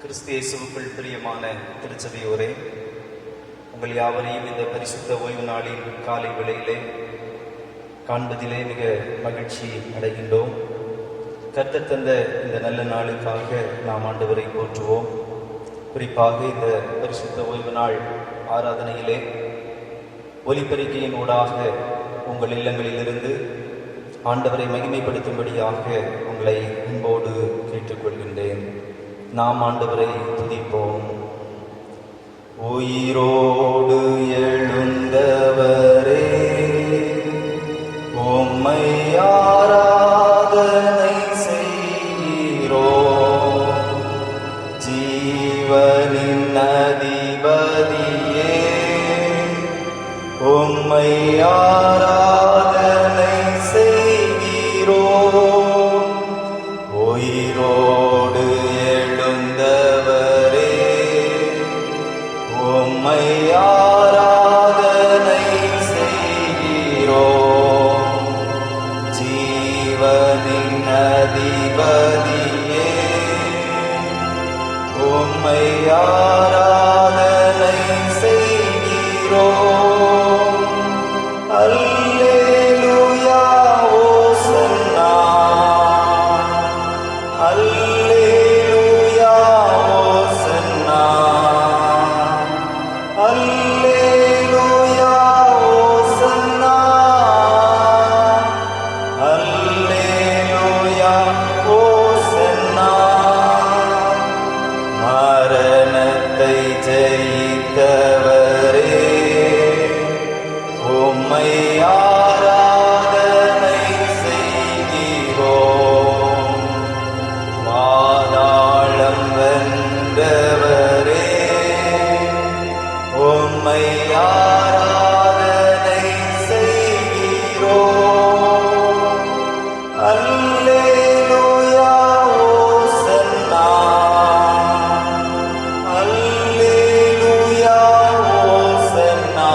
கிறிஸ்து இயேசுவுக்குள் பிரியமான திருச்சபையோரே, உங்கள் யாவரையும் இந்த பரிசுத்த ஓய்வு நாளின் காலை வேளையிலே காண்பதிலே மிக மகிழ்ச்சி அடைகின்றோம். கர்த்தர் தந்த இந்த நல்ல நாளுக்காக நாம் ஆண்டவரை போற்றுவோம். குறிப்பாக இந்த பரிசுத்த ஓய்வு நாள் ஆராதனையிலே ஒலிபெருக்கியின் ஊடாக உங்கள் இல்லங்களிலிருந்து ஆண்டவரை மகிமைப்படுத்தும்படியாக உங்களை அன்போடு கேட்டுக்கொள்கின்றேன். நாம் ஆண்டவரை துதிப்போம். உயிரோடு எழுந்தவரே, உம்மை ஆராதனை செய்கிறோம். ஜீவனின் அதிபதியே, உம்மை ஆராதனை செய்கிறோம். உயிரோடு எழுந்தவரே, உம்மை ஆராதனை செய்கிறோம். ஜீவனின் அதிபதியே, உம்மை ஆராதனை செய்கிறோம். அல்லேலூயா, ஓசன்னா. அல்லேலூயா, ஓசன்னா. அல்லேலூயா, ஓசன்னா. அல்லேலூயா, ஓசன்னா. மரணத்தை ஜெயித்தவரே, உம்மை ஆராதனை செய்கிறோம். பாதாளம் வென்றவரே, உம்மை ஆராதனை செய்கிறோம். அல்லேலூயா, ஓசன்னா. அல்லேலூயா, ஓசன்னா.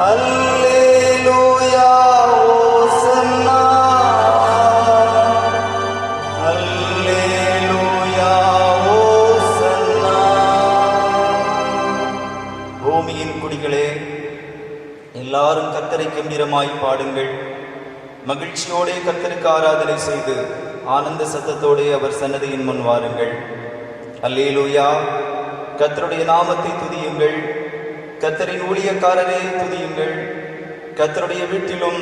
அல்லேலூயா, ஓசன்னா. அல்லேலூயா, ஓசன்னா. பூமியின் குடிகளே, எல்லாரும் கர்த்தரை கம்பீரமாய் பாடுங்கள். மகிழ்ச்சியோடே கர்த்தருக்கு ஆராதனை செய்து ஆனந்த சத்தத்தோடே அவர் சன்னதியின் முன் வாருங்கள். அல்லேலூயா, கர்த்தருடைய நாமத்தை துதியுங்கள். கர்த்தரின் ஊழியக்காரரே துதியுங்கள். கர்த்தருடைய வீட்டிலும்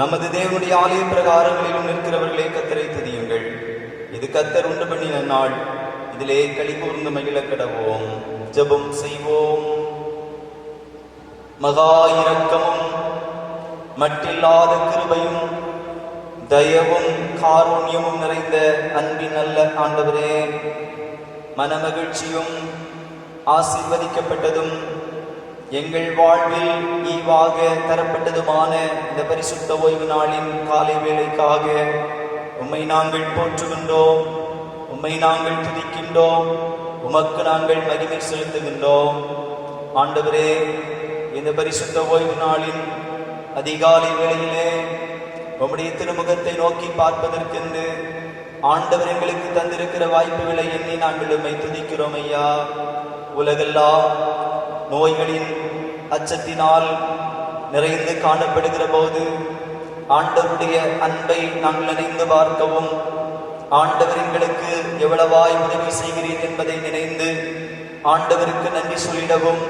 நமது தேவனுடைய ஆலய பிரகாரங்களிலும் நிற்கிறவர்களே கர்த்தரை துதியுங்கள். இது கர்த்தர் உண்டு பண்ணின நாள், இதிலே களி கூர்ந்து மகிழ கடவோம். ஜெபம் செய்வோம். மகா இரக்கமும் மட்டில்லாத கிருபையும் தயவும் காருண்யமும் நிறைந்த அன்பின் நல்ல ஆண்டவரே, மனமகிழ்ச்சியும் ஆசீர்வதிக்கப்பட்டதும் எங்கள் வாழ்வில் ஈவாக தரப்பட்டதுமான இந்த பரிசுத்த ஓய்வு நாளின் காலை வேளைக்காக உம்மை நாங்கள் போற்றுகின்றோம். உம்மை நாங்கள் துதிக்கின்றோம். உமக்கு நாங்கள் மகிமை செலுத்துகின்றோம். ஆண்டவரே, இந்த பரிசுத்த ஓய்வு நாளின் அதிகாலை வேளையிலே உம்முடைய திருமுகத்தை நோக்கி பார்ப்பதற்கென்று ஆண்டவர் எங்களுக்கு தந்திருக்கிற வாய்ப்புகளை எண்ணி நாங்கள் உம்மை துதிக்கிறோம் ஐயா. உலகெல்லாம் நோய்களின் அச்சத்தினால் நிறைந்து காணப்படுகிற போது ஆண்டவருடைய அன்பை நாங்கள் நினைந்து பார்க்கவும், ஆண்டவர் எங்களுக்கு எவ்வளவாய் உதவி செய்கிறீர் என்பதை நினைந்து ஆண்டவருக்கு நன்றி சொல்லிடவும்,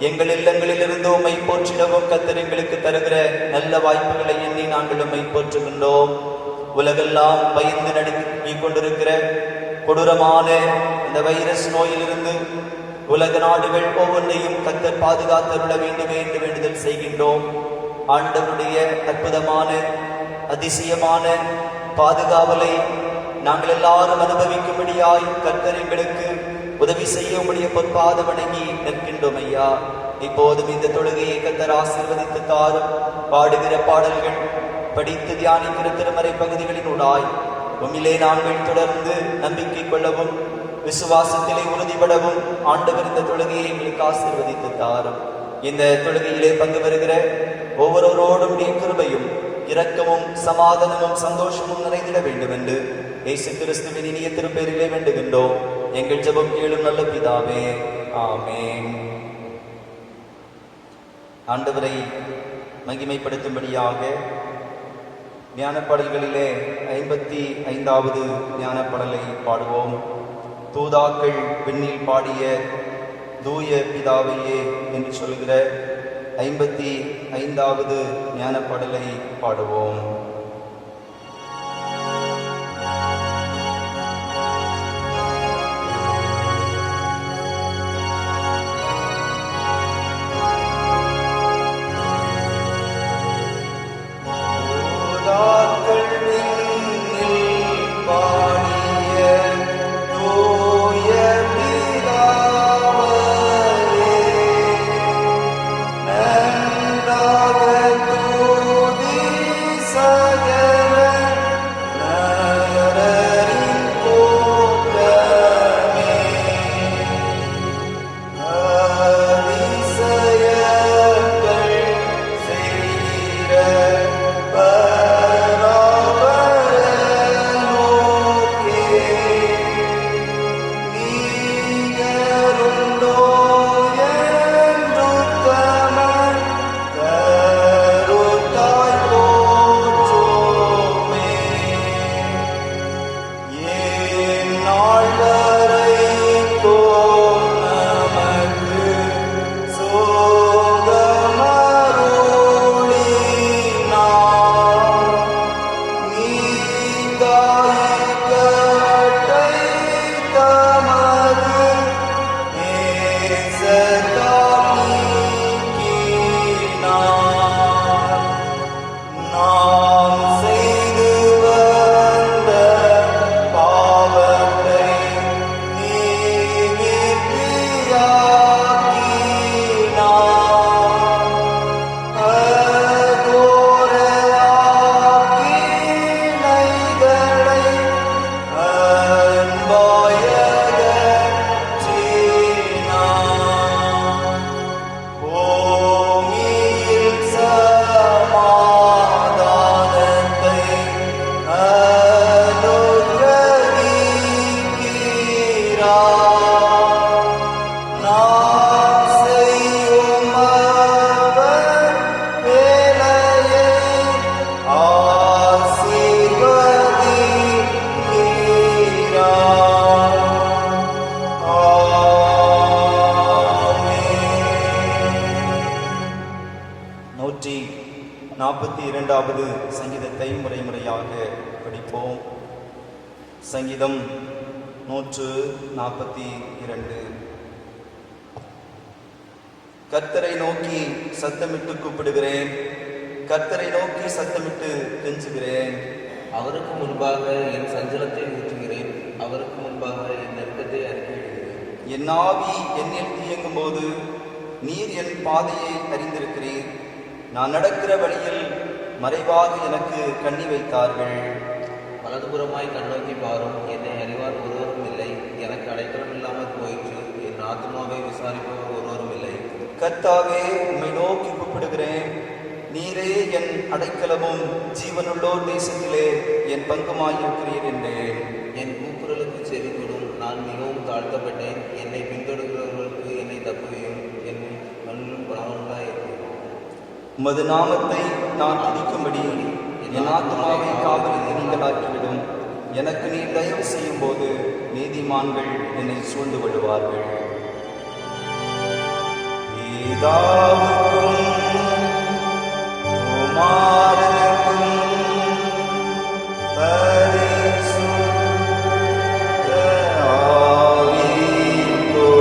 எங்கள் இல்லங்களிலிருந்து உம்மை போற்றிடவும் கர்த்தர் எங்களுக்கு தருகிற நல்ல வாய்ப்புகளை எண்ணி நாங்கள் உம்மை போற்றுகின்றோம். உலகெல்லாம் பயந்து நடுங்கிக் கொண்டிருக்கிற கொடூரமான இந்த வைரஸ் நோயிலிருந்து உலக நாடுகள் ஒவ்வொன்றையும் கர்த்தர் பாதுகாத்தருள வேண்டுமே என்று வேண்டுதல் செய்கின்றோம். ஆண்டவருடைய அற்புதமான அதிசயமான பாதுகாவலை நாங்கள் எல்லாரும் அனுபவிக்கும்படியாய் கர்த்தர் எங்களுக்கு உதவி செய்ய உடைய பொற்பாத வணங்கி நிற்கின்றோம் ஐயா. இப்போதும் இந்த தொழுகையை கர்த்தர் ஆசீர்வதித்து தாரும். பாடுகிற பாடல்கள், படித்து தியானிக்கிற திருமறை பகுதிகளினூடாய் உம்மிலே நாங்கள் தொடர்ந்து நம்பிக்கை கொள்ளவும் விசுவாசத்திலே உறுதிப்படவும் ஆண்டவர் இந்த தொழுகையை எங்களுக்கு ஆசீர்வதித்து தாரும். இந்த தொழுகையிலே பங்கு வருகிற ஒவ்வொருவரோடும் கிருபையும் இரக்கமும் சமாதானமும் சந்தோஷமும் நிறைந்திட வேண்டும் என்று இயேசு கிறிஸ்துவின் இனிய திருப்பெயரிலே வேண்டுகின்றோம். எங்கள் ஜெபம் கேளும் நல்ல பிதாவே, ஆமென். ஆண்டவரை மகிமைப்படுத்தும்படியாக ஞானப்பாடல்களிலே 55வது ஞானப்பாடலை பாடுவோம். தூதாக்கள் விண்ணில் பாடிய தூய பிதாவையே என்று சொல்கிற 55வது ஞானப்பாடலை பாடுவோம். சங்கீதத்தை முறையாக படிப்போம். சங்கீதம் 142. கர்த்தரை நோக்கி சத்தமிட்டு கூப்பிடுகிறேன், கர்த்தரை நோக்கி சத்தமிட்டு கெஞ்சுகிறேன். அவருக்கு முன்பாக என் சஞ்சலத்தை ஊற்றுகிறேன், அவருக்கு முன்பாக என் நெருக்கத்தை அறிக்கையிடுகிறேன். என் ஆவி என்னில் இயங்கும் போது நீர் என் பாதையை அறிந்திருக்கிறீர். நான் நடக்கிற வழியில் மறைவாக எனக்கு கண்ணி வைத்தார்கள். வலதுபுறமாய் கண்ணோக்கி பாரும், என்னை அறிவார் ஒருவரும் இல்லை. எனக்கு அடைக்கலம் இல்லாமல் போயிற்று, என் ஆத்மாவை விசாரிப்பவர் ஒருவரும் இல்லை. கர்த்தாவே, உம்மை நோக்கி கூப்பிடுகிறேன். நீரே என் அடைக்கலமும் ஜீவனுள்ளோர் தேசத்திலே என் பங்குமாயிருக்கிறீர் என்றேன். என் கூக்குரலுக்கு செவி கொடும், நான் மிகவும் தாழ்த்தப்பட்டேன். என்னை பின்தொடர்கிறவர்களுக்கு என்னை தப்புவையும், என்னை மண்ணிலும் பலவர்களாயிருக்கிறேன். உமது நாமத்தை நான் துதிக்கும்படி என் ஆத்மாவை காவலில் நீங்களாக்கிவிடும். எனக்கு நீர் தயவு செய்யும் போது நீதிமான்கள் என்னை சூழ்ந்து கொள்வார்கள். பிதாவுக்கும் குமாரனுக்கும் பரிசுத்த ஆவிக்கும்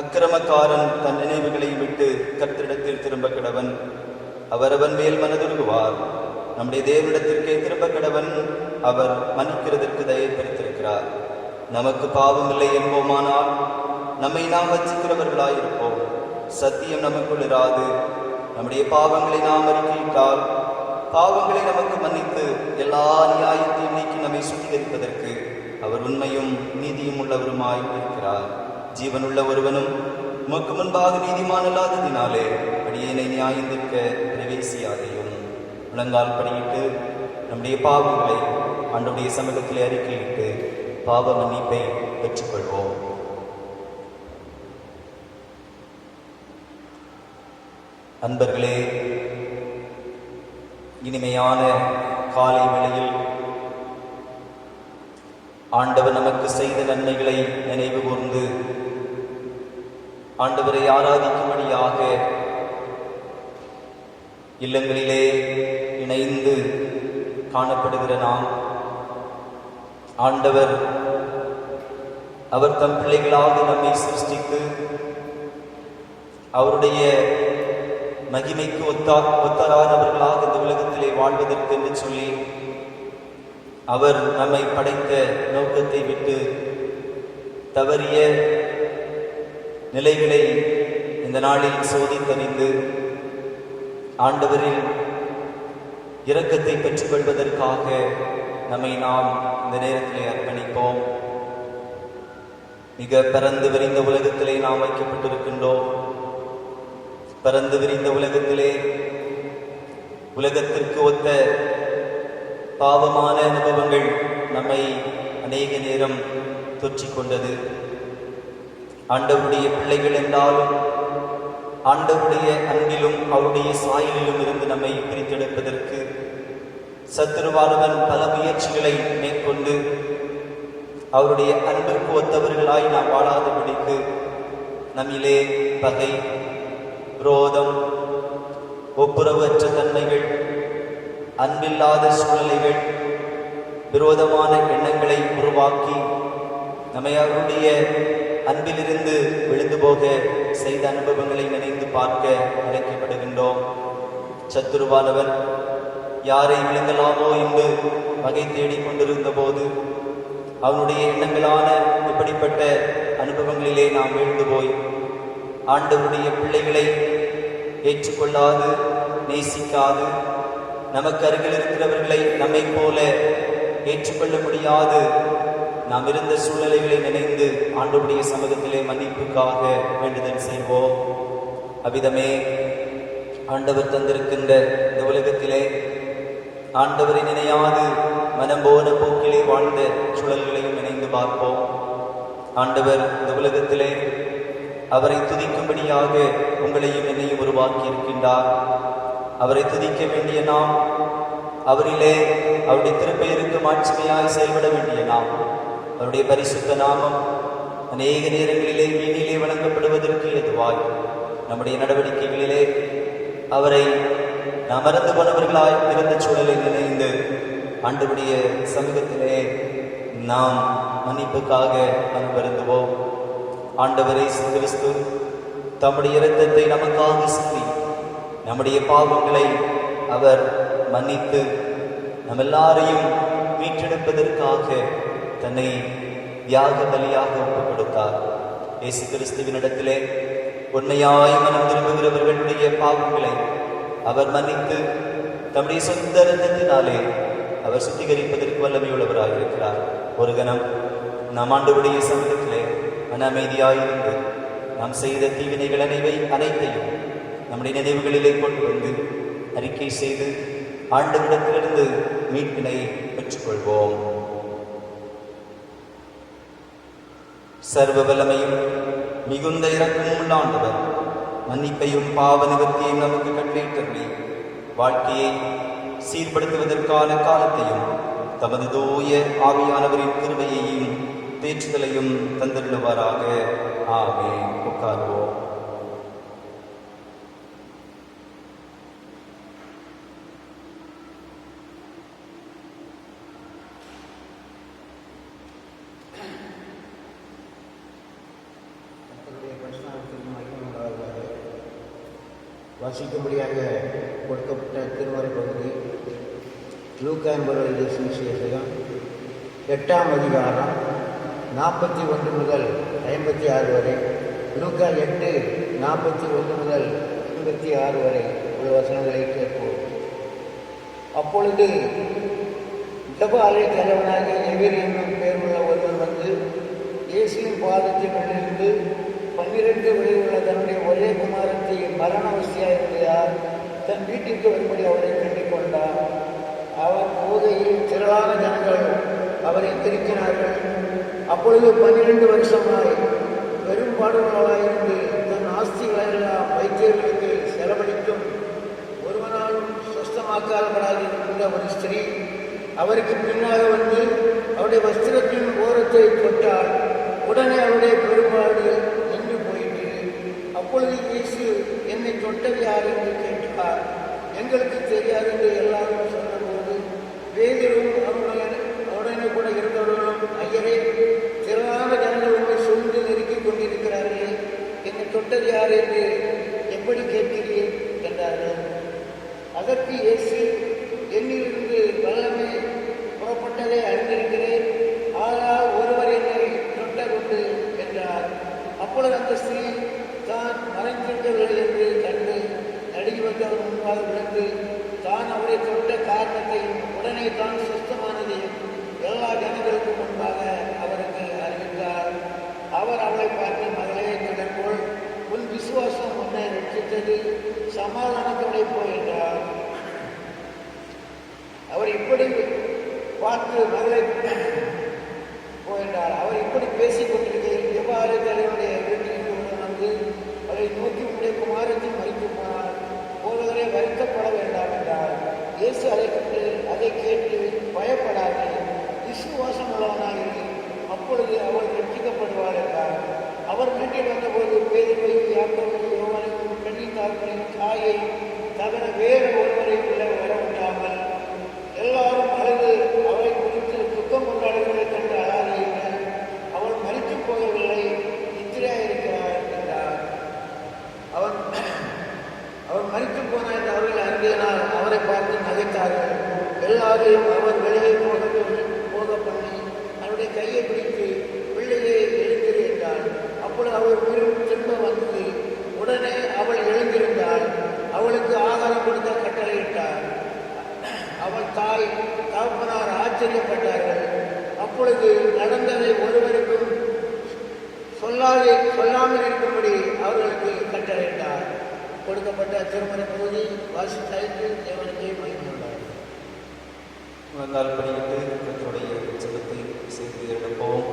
அக்கிரமக்காரன் தன் நினைவுகளை விட்டு கர்த்தரிடத்தில் திரும்ப கடவன், அவரவன் மேல் மனதுருகுவார். நம்முடைய தேவனிடத்திற்கே திரும்ப கடவன், அவர் மன்னிக்கிறதற்கு தயை பெற்றிருக்கிறார். நமக்கு பாவமில்லை என்போமானால் நம்மை நாம் வச்சிக்கிறவர்களாயிருப்போம். சத்தியம் நமக்குள் இராது. நம்முடைய பாவங்களை நாம் அறிக்கையிட்டால் பாவங்களை நமக்கு மன்னித்து எல்லா நியாயத்தையும் நீக்கி நம்மை சுத்திகரிப்பதற்கு அவர் உண்மையும் நீதியும் உள்ளவருமாய் இருக்கிறார். ஜீவனுள்ள ஒருவனும் உமக்கு முன்பாக நீதிமான் அல்லாததினாலே அடியேனை நியாயந்திருக்க பிரவேசியாதையும். முழங்கால் படியிட்டு நம்முடைய பாவங்களை ஆண்டவருடைய சமூகத்திலே அறிக்கையிட்டு பாவ மன்னிப்பை பெற்றுக்கொள்வோம். அன்பர்களே, இனிமையான காலை வேளையில் ஆண்டவர் நமக்கு செய்த நன்மைகளை நினைவு கூர்ந்து ஆண்டவரை ஆராதிக்கும்படியாக இல்லங்களிலே இணைந்து காணப்படுகிற நாம், ஆண்டவர் அவர் தம் பிள்ளைகளாக நம்மை சிருஷ்டித்து அவருடைய மகிமைக்கு ஒத்தரானவர்களாக இந்த உலகத்திலே வாழ்வதற்கு என்று சொல்லி அவர் நம்மை படைத்த நோக்கத்தை விட்டு தவறிய நிலைகளை இந்த நாளில் சோதித்தறிந்து ஆண்டவரில் இரக்கத்தை பெற்றுக்கொள்வதற்காக நம்மை நாம் இந்த நேரத்திலே அர்ப்பணிப்போம். மிக பரந்து விரிந்த உலகத்திலே நாம் வைக்கப்பட்டிருக்கின்றோம். பரந்து விரிந்த உலகத்திலே உலகத்திற்கு ஒத்த பாவமான அனுபவங்கள் நம்மை அநேக நேரம் தொற்றிக் கொண்டது. ஆண்டவருடைய பிள்ளைகள் என்றாலும் ஆண்டவருடைய அன்பிலும் அவருடைய சாயலிலும் இருந்து நம்மை பிரித்தெடுப்பதற்கு சத்துருவானவன் பல முயற்சிகளை மேற்கொண்டு அவருடைய அன்பிற்கு ஒத்தவர்களாய் நாம் வாழாதபடிக்கு நம்மிலே பகை, குரோதம், ஒப்புரவற்ற தன்மைகள், அன்பில்லாத சூழ்நிலைகள், விரோதமான எண்ணங்களை உருவாக்கி நம்மை அவருடைய அன்பிலிருந்து விழுந்து போக செய்த அனுபவங்களை நினைந்து பார்க்க அழைக்கப்படுகின்றோம். சத்துருவானவன் யாரை விழுங்கலாமோ என்று வகை தேடிக் கொண்டிருந்த போது அவனுடைய எண்ணங்களான இப்படிப்பட்ட அனுபவங்களிலே நாம் வீழ்ந்து போய் ஆண்டவருடைய பிள்ளைகளை ஏற்றுக்கொள்ளாது, நேசிக்காது, நமக்கு அருகில் இருக்கிறவர்களை நம்மை போல ஏற்றுக்கொள்ள முடியாது நாம் இருந்த சூழ்நிலைகளை நினைந்து ஆண்டவருடைய சமூகத்திலே மன்னிப்புக்காக வேண்டுதல் செய்வோம். அவ்விதமே ஆண்டவர் தந்திருக்கின்ற இந்த உலகத்திலே ஆண்டவரை நினையாது மனம் போன போக்கிலே வாழ்ந்த சூழல்களையும் நினைந்து பார்ப்போம். ஆண்டவர் இந்த உலகத்திலே அவரை துதிக்கும்படியாக உங்களையும் என்னையும் உருவாக்கி இருக்கின்றார். அவரை துதிக்க வேண்டிய நாம், அவரிலே அவருடைய திருப்பெயருக்கு மாட்சிமையாய் செயல்பட வேண்டிய நாம், அவருடைய பரிசுத்த நாமம் அநேக நேரங்களிலே வீணிலே வழங்கப்படுவதற்கு ஏதுவாய் நம்முடைய நடவடிக்கைகளிலே அவரை நாம் மறந்து போனவர்களாய் இருந்த சூழலை நினைந்து ஆண்டவருடைய சமூகத்திலே நாம் மன்னிப்புக்காக வருந்துவோம். ஆண்டவர் இயேசு கிறிஸ்து தம்முடைய இரத்தத்தை நமக்காக சிந்தி நம்முடைய பாவங்களை அவர் மன்னித்து நம் எல்லாரையும் மீட்டெடுப்பதற்காக தன்னை தியாக பலியாக ஒப்புக் கொடுத்தார். இயேசு கிறிஸ்துவினிடத்திலே உண்மையாய் மனம் திரும்புகிறவர்களுடைய பாவங்களை அவர் மன்னித்து தம்முடைய சொந்த இரத்தத்தினாலே அவர் சுத்திகரிப்பதற்கு வல்லமையுள்ளவராக இருக்கிறார். ஒரு கணம் நாம் ஆண்டவருடைய சமூகத்திலே மன அமைதியாயிருந்து நாம் செய்த தீவினைகள் அனைத்தையும் நம்முடைய நினைவுகளிலே கொண்டு வந்து அறிக்கை செய்து ஆண்டவரிடத்திலிருந்து மீட்பினை பெற்றுக்கொள்வோம். சர்வ வல்லமையும் மிகுந்த இரக்கமும் உள்ள ஆண்டவர் மன்னிப்பையும் பாவ நிவர்த்தியையும் நமக்கு கட்டளையிட்டருளி வாழ்க்கையை சீர்படுத்துவதற்கான காலத்தையும் தமது தூய ஆவியானவரின் கிருபையையும் தேற்றுதலையும் தந்தருளுவாராக. ஆமென். உட்கார்வோம். பரிசுத்த வாசிக்கும்படியாக கொடுக்கப்பட்ட திருமறை பகுதி லூக்கா என்பவர் எழுதிய சுவிசேஷம் 8ஆம் அதிகாரம் 41 முதல் 56 வரை, லூக்கா 8:41 முதல் 56 வரை உள்ள வசனங்களை கேட்போம். அப்பொழுது ஜெப ஆலய தலைவனாகிய எவிர் என்னும் பெயருள்ள ஒருவர் வந்து இயேசுவின் பாதத்தில் விழுந்து 12 வயதுள்ள தன்னுடைய ஒரே குமாரத்தை மரணவசியாயிருந்தார் தன் வீட்டிற்கு வரும்படி அவரை வேண்டிக் கொண்டார். அவர் போதையில் திரளான ஜனங்கள் அவரை திருக்கினார்கள். அப்பொழுது 12 வருஷமாய் பெரும்பாடுகளாயிருந்து தன் ஆஸ்திகளெல்லாம் வைத்தியர்களுக்கு செலவழித்தும் ஒருவனாலும் சுஸ்தமாக்காதவராக இருந்த ஒரு ஸ்திரீ அவருக்கு பின்னாக வந்து அவருடைய வஸ்திரத்தின் ஓரத்தை தொட்டால் உடனே அவருடைய பெரும்பாடு நின்று போயிற்று. அப்பொழுது இயேசு என்னை தொட்டது யார் என்று கேட்டார். எங்களுக்கு தெரியாது என்று எல்லாரும் சொன்னபோது பேதுரும் அவருடனே கூட இருந்தவர்களும், ஐயரே, திரளான ஜனங்கள் உங்களை சூழ்ந்து நெருக்கிக் கொண்டிருக்கிறார்களே, என்னை தொட்டது யார் என்று எப்படி கேட்கிறீர் என்றார்கள். அதற்கு இயேசு, என்னிலிருந்து வல்லமை புறப்பட்டதை அறிந்திருக்கிறேன், ஆனால் ஒருவர் என்னை தொட்டதுண்டு என்றார். அப்பொழுது அந்த ஸ்திரீ தான் மறைந்திருக்கவில்லை என்று கண்டு நடுங்கி வந்து அவர் முன்பாக விழுந்து தான் அவரை தொட்ட காரணத்தையும் உடனே தான் சுத்தமானதையும் எல்லா ஜனங்களுக்கும் முன்பாக அவருக்கு அறிவித்தார். அவர் அவளை பார்த்து, மகளே, தொடர்போல் உன் விசுவாசம் உன்னை ரட்சித்தது, சமாதானத்தோடு போ என்றார். அவர் இப்படி பார்த்து மகளை போயின்றார். அவர் இப்படி பேசிக் கொண்டிருக்கையில் ஜெபாலய தலைவனுடைய வீட்டிற்கு வந்து அவரை நோக்கி, உடைய குமாரத்தை மறித்து போனார், போதவரை வருத்தப்பட வேண்டாம் என்றார். இயேசு அதை கேட்டு, பயப்படாதே, விசுவாசம் உள்ளவனாயிரு, அப்பொழுது அவள் ரட்சிக்கப்படுவார் என்றார். அவர் வீட்டில் வந்தபோது பேதுருவையும் யாக்கோபையும் யோவானையும் பெண்ணின் தாக்களையும் தாயை தவிர வேறு ஒருவரை உள்ள வரவிடாமல் எல்லாரும் அழுது அவரை குறித்து துக்கம் கொண்டாடுவதை கண்டு அழாதீர்கள், அவள் மறித்து போகவில்லை, நித்திரையாயிருக்கிறார் என்றார். அவர் மறித்து போனார் என்று அவர்கள் அறிந்ததினால் அவரை பார்த்து நகைத்தார்கள். எல்லாரையும் அவர் வெளியே போக பண்ணி அவருடைய கையை பிடித்து, பிள்ளையை எழுந்திரு என்றார். அப்பொழுது அவர் மீண்டும் திரும்ப வந்தது. உடனே அவள் எழுந்திருந்தாள். அவளுக்கு ஆகாரம் கொடுக்க கட்டளையிட்டார். அவள் தாய் தகப்பனார் ஆச்சரியப்பட்டார்கள். அப்பொழுது நடந்ததை ஒருவருக்கும் சொல்லாமல் இருக்கும்படி அவர்களுக்கு கட்டளையிட்டார். கொடுக்கப்பட்ட திருமண பகுதி வாசித்தாய்க்கு தேவனுக்கே மகிழ்ந்தார். வந்தால் படியிட்டு கர்த்தருடைய ஜெபத்தை சேர்த்து எடுப்போம்.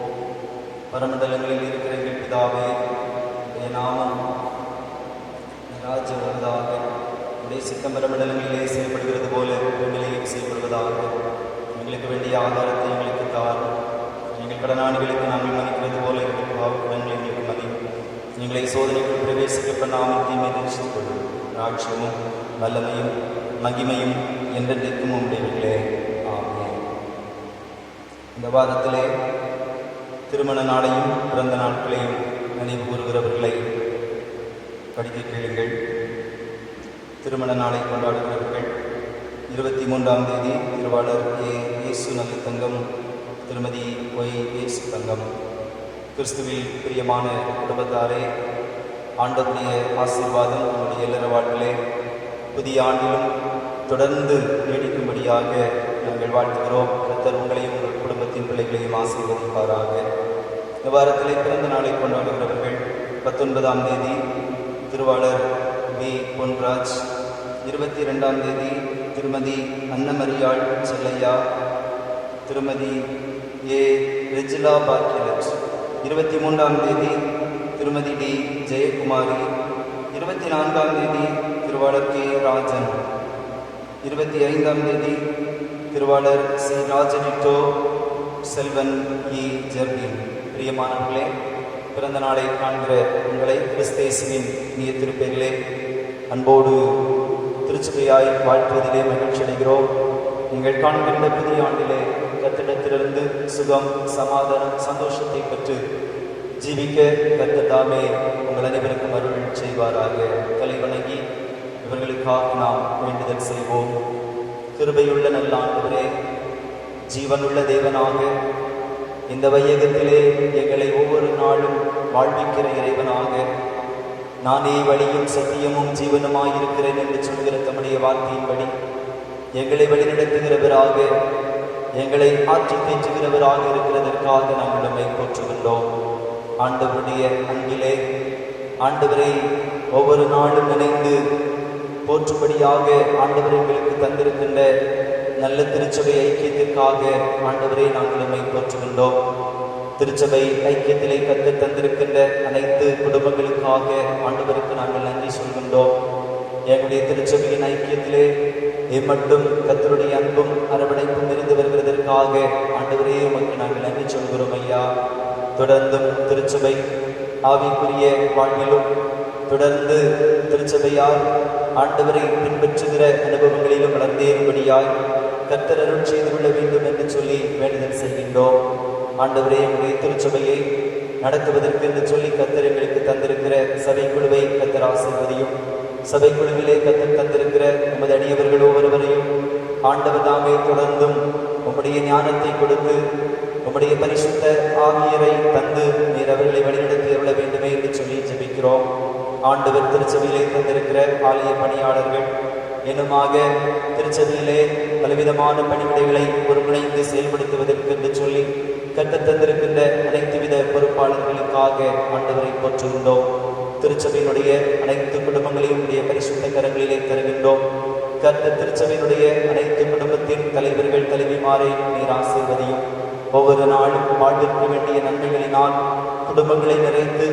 பரமண்டலங்களில் இருக்கிற எங்கள் பிதாவே, உடைய நாமம் ராஜ்யம் வருவதாக, உடைய சித்தம் பரமண்டலங்களிலே செய்யப்படுகிறது போல உண்மையிலேயும் செய்யப்படுவதாக. எங்களுக்கு வேண்டிய ஆதாரத்தை எங்களுக்கு தாரும். எங்கள் கடனாளிகளுக்கு நாங்கள் மதிக்கிறது போல எங்களுக்கு பாவக்கடன்களை எங்களுக்கு மதியும். எங்களை சோதனைக்குள் பிரவேசிக்க பண்ணாமல் தீமை தரிசித்துக் கொள்ளும். ராட்சியமும் வல்லமையும் மகிமையும் என்றென்றைக்கும் உடையவர்களே. ஆமென். இந்த வாரத்திலே திருமண நாளையும் பிறந்த நாட்களையும் நினைவு கூறுகிறவர்களை படிக்க கேளுங்கள். திருமண நாளை கொண்டாடுகிறவர்கள் 23ஆம் தேதி திருவாளர் இயேசு நல்ல தங்கம், திருமதி ஒய் இயேசு தங்கம். கிறிஸ்துவில் பிரியமான குடும்பத்தாரே, ஆண்டவருடைய ஆசீர்வாதம் உங்களுடைய இல்லற வாழ்விலே புதிய ஆண்டிலும் தொடர்ந்து நீடிக்கும்படியாக நாங்கள் வாழ்த்துகிறோம். கர்த்தர் உங்களையும் உங்கள் குடும்பத்தின் பிள்ளைகளையும் ஆசீர்வதிப்பாராக. இந்த வாரத்திலே பிறந்த நாளை கொண்டாடுகிறவர்கள் 19ஆம் தேதி திருவாளர் வி பொன்ராஜ், 22ஆம் தேதி திருமதி அன்னமரியாள் செல்லையா, திருமதி ஏ ரெஜிலா பாக்கியலட், 23ஆம் தேதி திருமதி டி ஜெயக்குமாரி, 24ஆம் தேதி திருவாளர் கே ராஜன், 25ஆம் தேதி திருவாளர் சி ராஜனிட்டோ செல்வன் இ ஜெர்வின். பிரியமானவர்களே, பிறந்த நாளை காண்கிற உங்களை கிறிஸ்தேசுவின் இனிய திருப்பெயரிலே அன்போடு திருச்சபையாய் வாழ்த்துவதிலே மகிழ்ச்சி அடைகிறோம். நீங்கள் காண்கின்ற புதிய ஆண்டிலே கர்த்தரிடத்திலிருந்து சுகம், சமாதானம், சந்தோஷத்தை பெற்று ஜீவிக்க கர்த்தர் தாமே உங்கள் அனைவருக்கும் அருள் செய்வாராக. தலை வணங்கி இவர்களுக்காக நாம் வேண்டுதல் செய்வோம். கிருபையுள்ள நல்ல ஆண்டவரே, ஜீவனுள்ள தேவனாக இந்த வையகத்திலே எங்களை ஒவ்வொரு நாளும் வாழ்விக்கிற இறைவனாக, நானே வழியும் சத்தியமும் ஜீவனுமாயிருக்கிறேன் என்று சொல்கிற தம்முடைய வார்த்தையின்படி எங்களை வழிநடத்துகிறவராக, எங்களை ஆற்றி தேற்றுகிறவராக இருக்கிறதற்காக நாங்கள் நம்மை போற்றுகின்றோம். ஆண்டவருடைய அன்பிலே ஆண்டவரை ஒவ்வொரு நாளும் நினைந்து போற்றும்படியாக ஆண்டவர் எங்களுக்கு தந்திருக்கின்ற நல்ல திருச்சபை ஐக்கியத்திற்காக ஆண்டவரை நாங்கள் நம்மை போற்றுகின்றோம். திருச்சபை ஐக்கியத்திலே கற்று தந்திருக்கின்ற அனைத்து குடும்பங்களுக்காக ஆண்டவருக்கு நாங்கள் நன்றி சொல்கின்றோம். எங்களுடைய திருச்சபையின் ஐக்கியத்திலே எம்மட்டும் கர்த்தருடைய அன்பும் அரவணைப்பும் இருந்து வருகிறதற்காக ஆண்டவரே உமக்கு நாங்கள் நன்றி சொல்கிறோம் ஐயா. தொடர்ந்தும் திருச்சபை ஆவிக்குரிய வாழ்விலும் தொடர்ந்து திருச்சபையால் ஆண்டவரை பின்பற்றுகிற அனுபவங்களிலும் வளர்ந்தேறும்படியாய் கர்த்தர் அருள் செய்து கொள்ள வேண்டும் என்று சொல்லி வேண்டுதல் செய்கின்றோம். ஆண்டவரே, எங்களுடைய திருச்சபையை நடத்துவதற்கு என்று சொல்லி கர்த்தர் எங்களுக்கு தந்திருக்கிற சபைக்குழுவை கர்த்தர் ஆசீர்வதியும். சபைக்குழுவிலே கர்த்தர் தந்திருக்கிற உமது அடியவர்கள் ஒவ்வொருவரையும் ஆண்டவர் தாமே தொடர்ந்தும் உம்முடைய ஞானத்தை கொடுத்து உம்முடைய பரிசுத்த ஆவியரை தந்து நீர் அவர்களை வழிநடத்தி அருள வேண்டுமே என்று சொல்லி ஜெபிக்கிறோம். ஆண்டவர் திருச்சபையிலே தந்திருக்கிற ஆலய பணியாளர்கள் என்னுமாக திருச்சபையிலே பலவிதமான பணிவிடைகளை ஒருங்கிணைந்து செயல்படுத்துவதற்கு என்று சொல்லி கற்றுத் தந்திருக்கின்ற அனைத்து வித பொறுப்பாளர்களுக்காக ஆண்டவரை போற்றுகின்றோம். திருச்சபையினுடைய அனைத்து குடும்பங்களையும் உடைய பரிசுத்த கரங்களிலே தருகின்றோம். கர்த்தர் திருச்சபையினுடைய அனைத்து குடும்பத்தின் தலைவர்கள் தலைவிமாரை நீர் ஆசீர்வதியும். ஒவ்வொரு நாளும் வாழ்விற்கு வேண்டிய நன்மைகளினால் குடும்பங்களை நிறைத்து